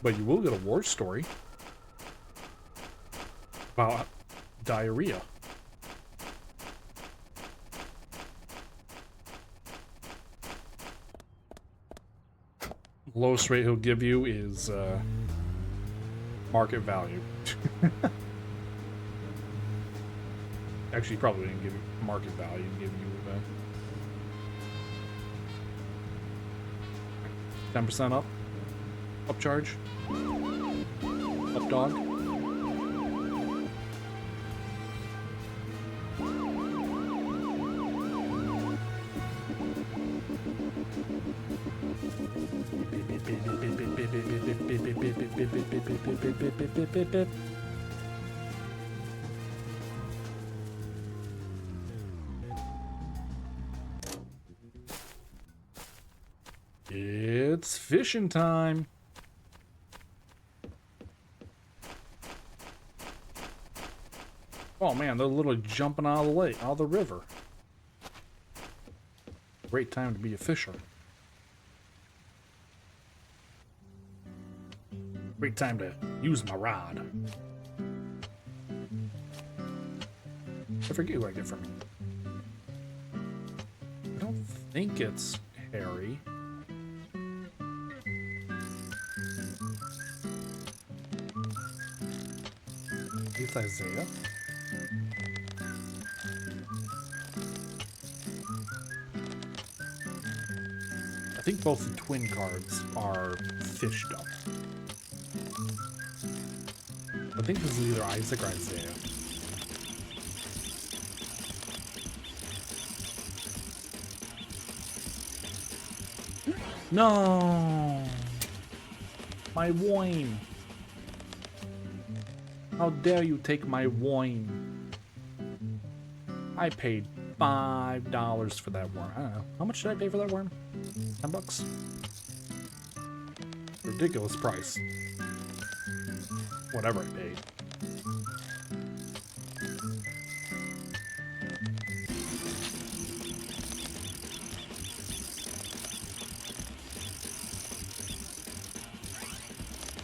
S1: But you will get a war story about diarrhea. Lowest rate he'll give you is market value. Actually, he probably didn't give you market value. He'd give you 10% up. Upcharge. Up dog. It's fishing time. Oh man, they're literally jumping out of the lake, out of the river. Great time to be a fisher. Great time to use my rod. I forget who I get from him. I don't think it's Harry. It's Isaiah. I think both the twin cards are fished up. I think this is either Isaac or Isaiah. No! My wine! How dare you take my wine? I paid $5 for that worm. I don't know. How much did I pay for that worm? $10? Ridiculous price. Whatever I paid.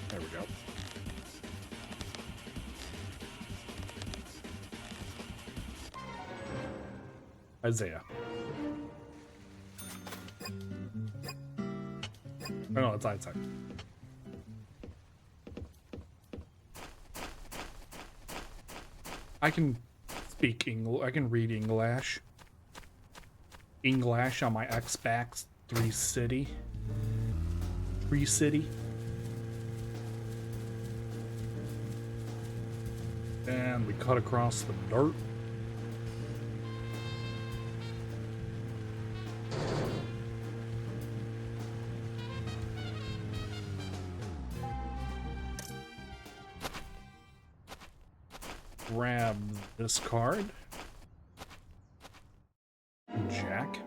S1: There we go. Isaiah. Oh, no, it's Isaac. I can speak English. I can read English. English on my Xbox 360. 360. And we cut across the dirt. Grab this card. Jack.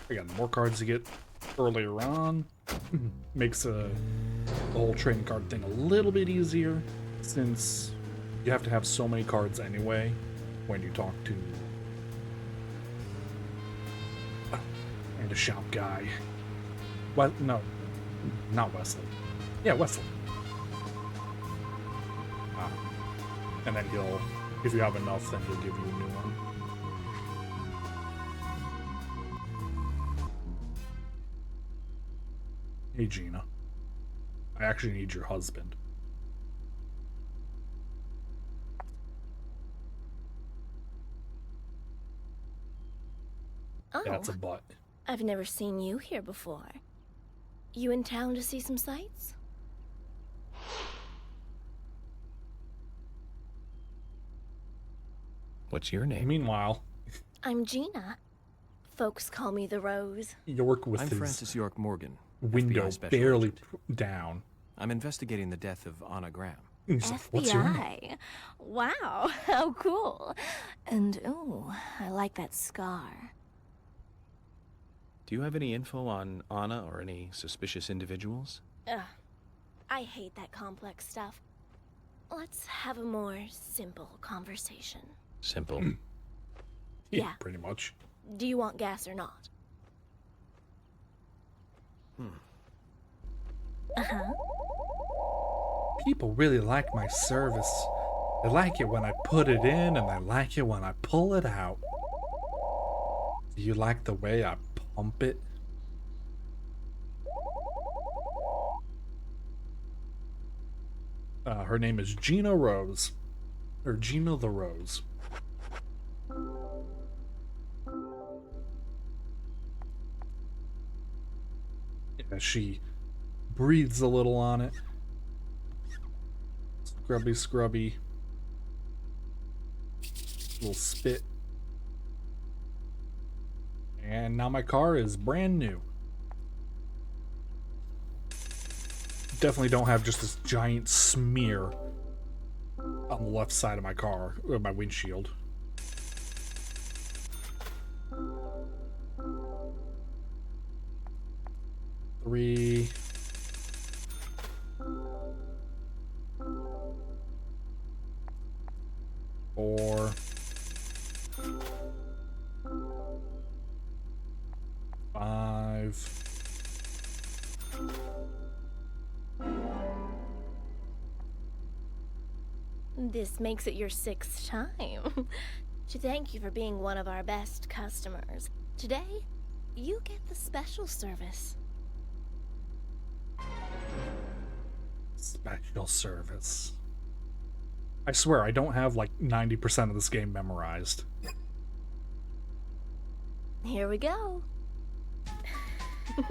S1: I got more cards to get earlier on. Makes the whole trading card thing a little bit easier, since you have to have so many cards anyway when you talk to and a shop guy. What? No, not Wesley. Yeah, Wesley. And then he'll, if you have enough, then he'll give you a new one. Hey, Gina. I actually need your husband.
S13: Oh,
S1: That's a butt.
S13: I've never seen you here before. You in town to see some sights?
S4: What's your name?
S1: Meanwhile,
S13: I'm Gina. Folks call me the Rose.
S1: York with
S10: I'm
S1: his
S10: Francis York Morgan,
S1: window
S10: FBI special
S1: barely
S10: agent.
S1: down.
S10: I'm investigating the death of Anna Graham.
S1: He's like, what's your name?
S13: FBI. Wow, how cool. And ooh, I like that scar.
S5: Do you have any info on Anna or any suspicious individuals?
S13: Ugh, I hate that complex stuff. Let's have a more simple conversation.
S4: Simple.
S13: Yeah.
S1: Pretty much.
S13: Do you want gas or not? Uh-huh.
S1: People really like my service. They like it when I put it in, and they like it when I pull it out. Do you like the way I pump it? Her name is Gina Rose. Or Gina the Rose. Yeah, she breathes a little on it. Scrubby, scrubby. Little spit. And now my car is brand new. Definitely don't have just this giant smear on the left side of my car, or my windshield. Three. Four. Five.
S13: This makes it your 6th time. To thank you for being one of our best customers. Today, you get the special service.
S1: Special service. I swear, I don't have like 90% of this game memorized.
S13: Here we go. Ooh.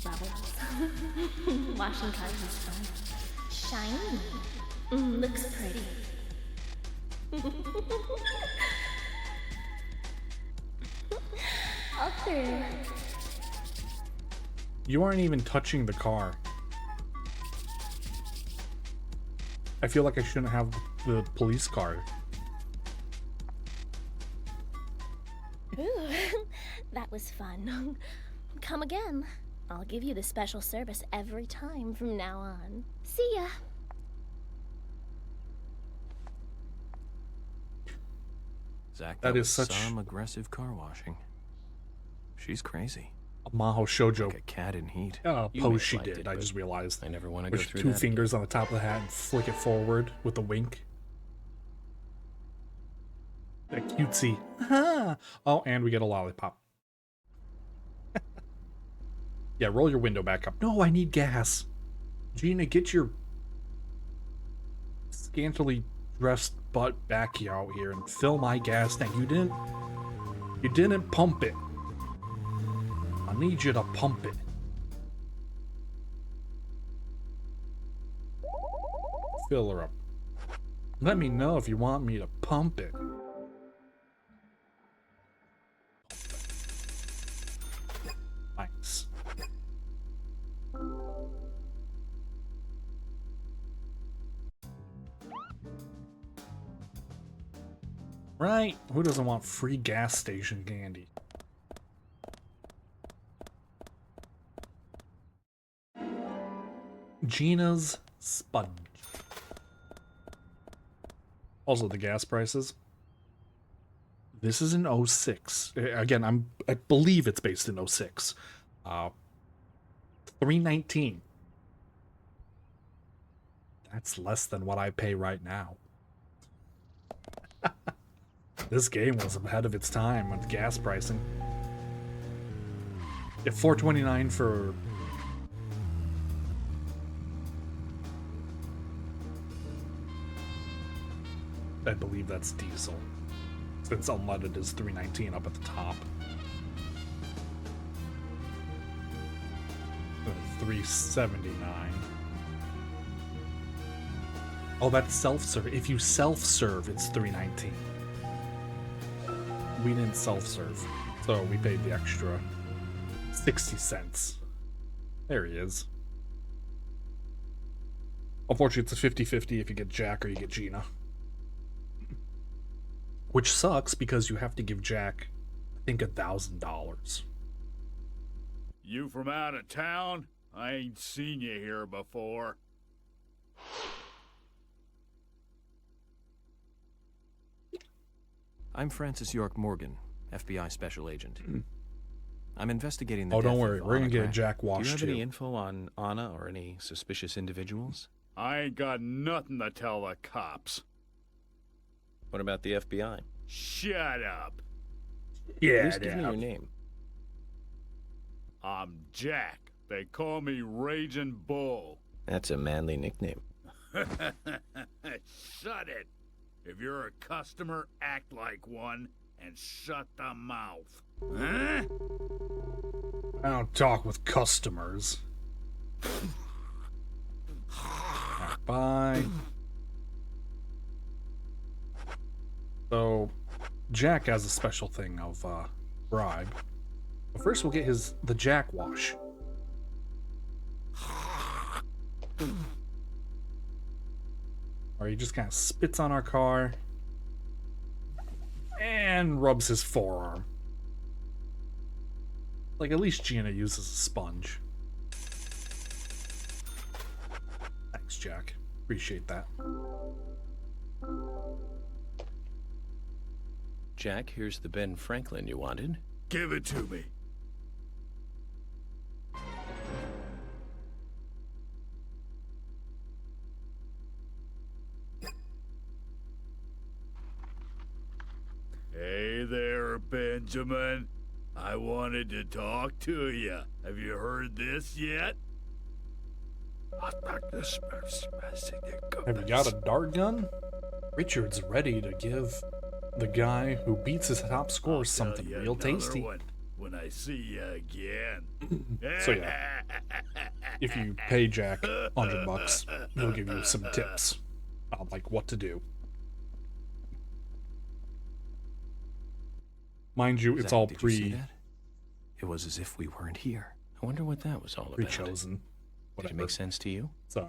S13: Bubbles. Washing cars is fun. Shiny. Looks pretty. Okay.
S1: You aren't even touching the car. I feel like I shouldn't have the police car.
S13: Ooh, that was fun. Come again. I'll give you the special service every time from now on. See ya.
S10: Zach,
S1: That is
S10: was
S1: such-
S10: some aggressive car washing. She's crazy.
S1: Maho Shoujo
S10: Like a cat in heat.
S5: You may
S1: pose
S5: have
S1: she
S5: liked
S1: did.
S5: it,
S1: I
S5: but
S1: just realized.
S5: I never want to go
S1: With
S5: through
S1: two
S5: that
S1: fingers on the top of the hat and flick it forward with a wink. That cutesy. Oh, and we get a lollipop. Yeah, roll your window back up. No, I need gas. Gina, get your scantily dressed butt back out here and fill my gas tank. You didn't pump it. I need you to pump it. Fill her up. Let me know if you want me to pump it. Thanks. Right? Who doesn't want free gas station candy? Gina's Sponge. Also, the gas prices. This is in 06. Again, I believe it's based in 06. $3.19. That's less than what I pay right now. This game was ahead of its time with gas pricing. If 429 for I believe that's diesel. Since unleaded is 319 up at the top. 379. Oh, that's self-serve. If you self-serve, it's 319. We didn't self-serve, so we paid the extra 60 cents. There he is. Unfortunately, it's a 50-50 if you get Jack or you get Gina. Which sucks because you have to give Jack, I think, $1,000.
S14: You from out of town? I ain't seen you here before.
S10: I'm Francis York Morgan, FBI Special Agent. I'm investigating the
S1: Oh,
S10: death
S1: don't worry.
S10: of
S1: We're gonna
S10: Anna
S1: get
S10: Crack.
S1: Jack
S4: Do you
S1: washed
S4: have
S1: too.
S4: any info on Anna or any suspicious individuals?
S14: I ain't got nothing to tell the cops.
S4: What about the FBI?
S14: Shut up.
S1: Yeah,
S4: Please give me your name.
S14: I'm Jack. They call me Raging Bull.
S4: That's a manly nickname.
S14: Shut it. If you're a customer, act like one and shut the mouth. Huh?
S1: I don't talk with customers. Bye. So, Jack has a special thing of bribe. But first, we'll get the Jack wash. Or he just kind of spits on our car and rubs his forearm. Like, at least Gina uses a sponge. Thanks, Jack. Appreciate that.
S4: Jack, here's the Ben Franklin you wanted.
S14: Give it to me. Hey there, Benjamin. I wanted to talk to you. Have you heard this yet?
S1: Have you got a dart gun? Richard's ready to give the guy who beats his top score something real tasty.
S14: When I see you again.
S1: So yeah, if you pay Jack $100, he'll give you some tips on like what to do. Mind you, it's
S10: Zach,
S1: all
S10: did you see that? It was as if we weren't here.
S4: I wonder what that was all about.
S1: pre-chosen.
S4: Did it make sense to you?
S1: So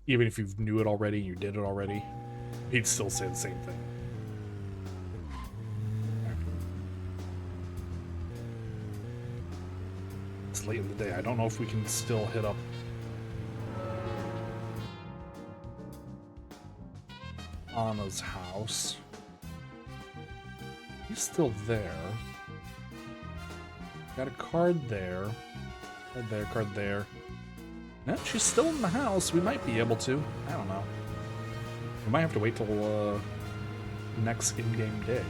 S1: even if you knew it already, you did it already, he'd still say the same thing. It's late in the day. I don't know if we can still hit up Anna's house. He's still there. Got a card there. Card there, card there. No, she's still in the house. We might be able to. I don't know. We might have to wait till next in-game day.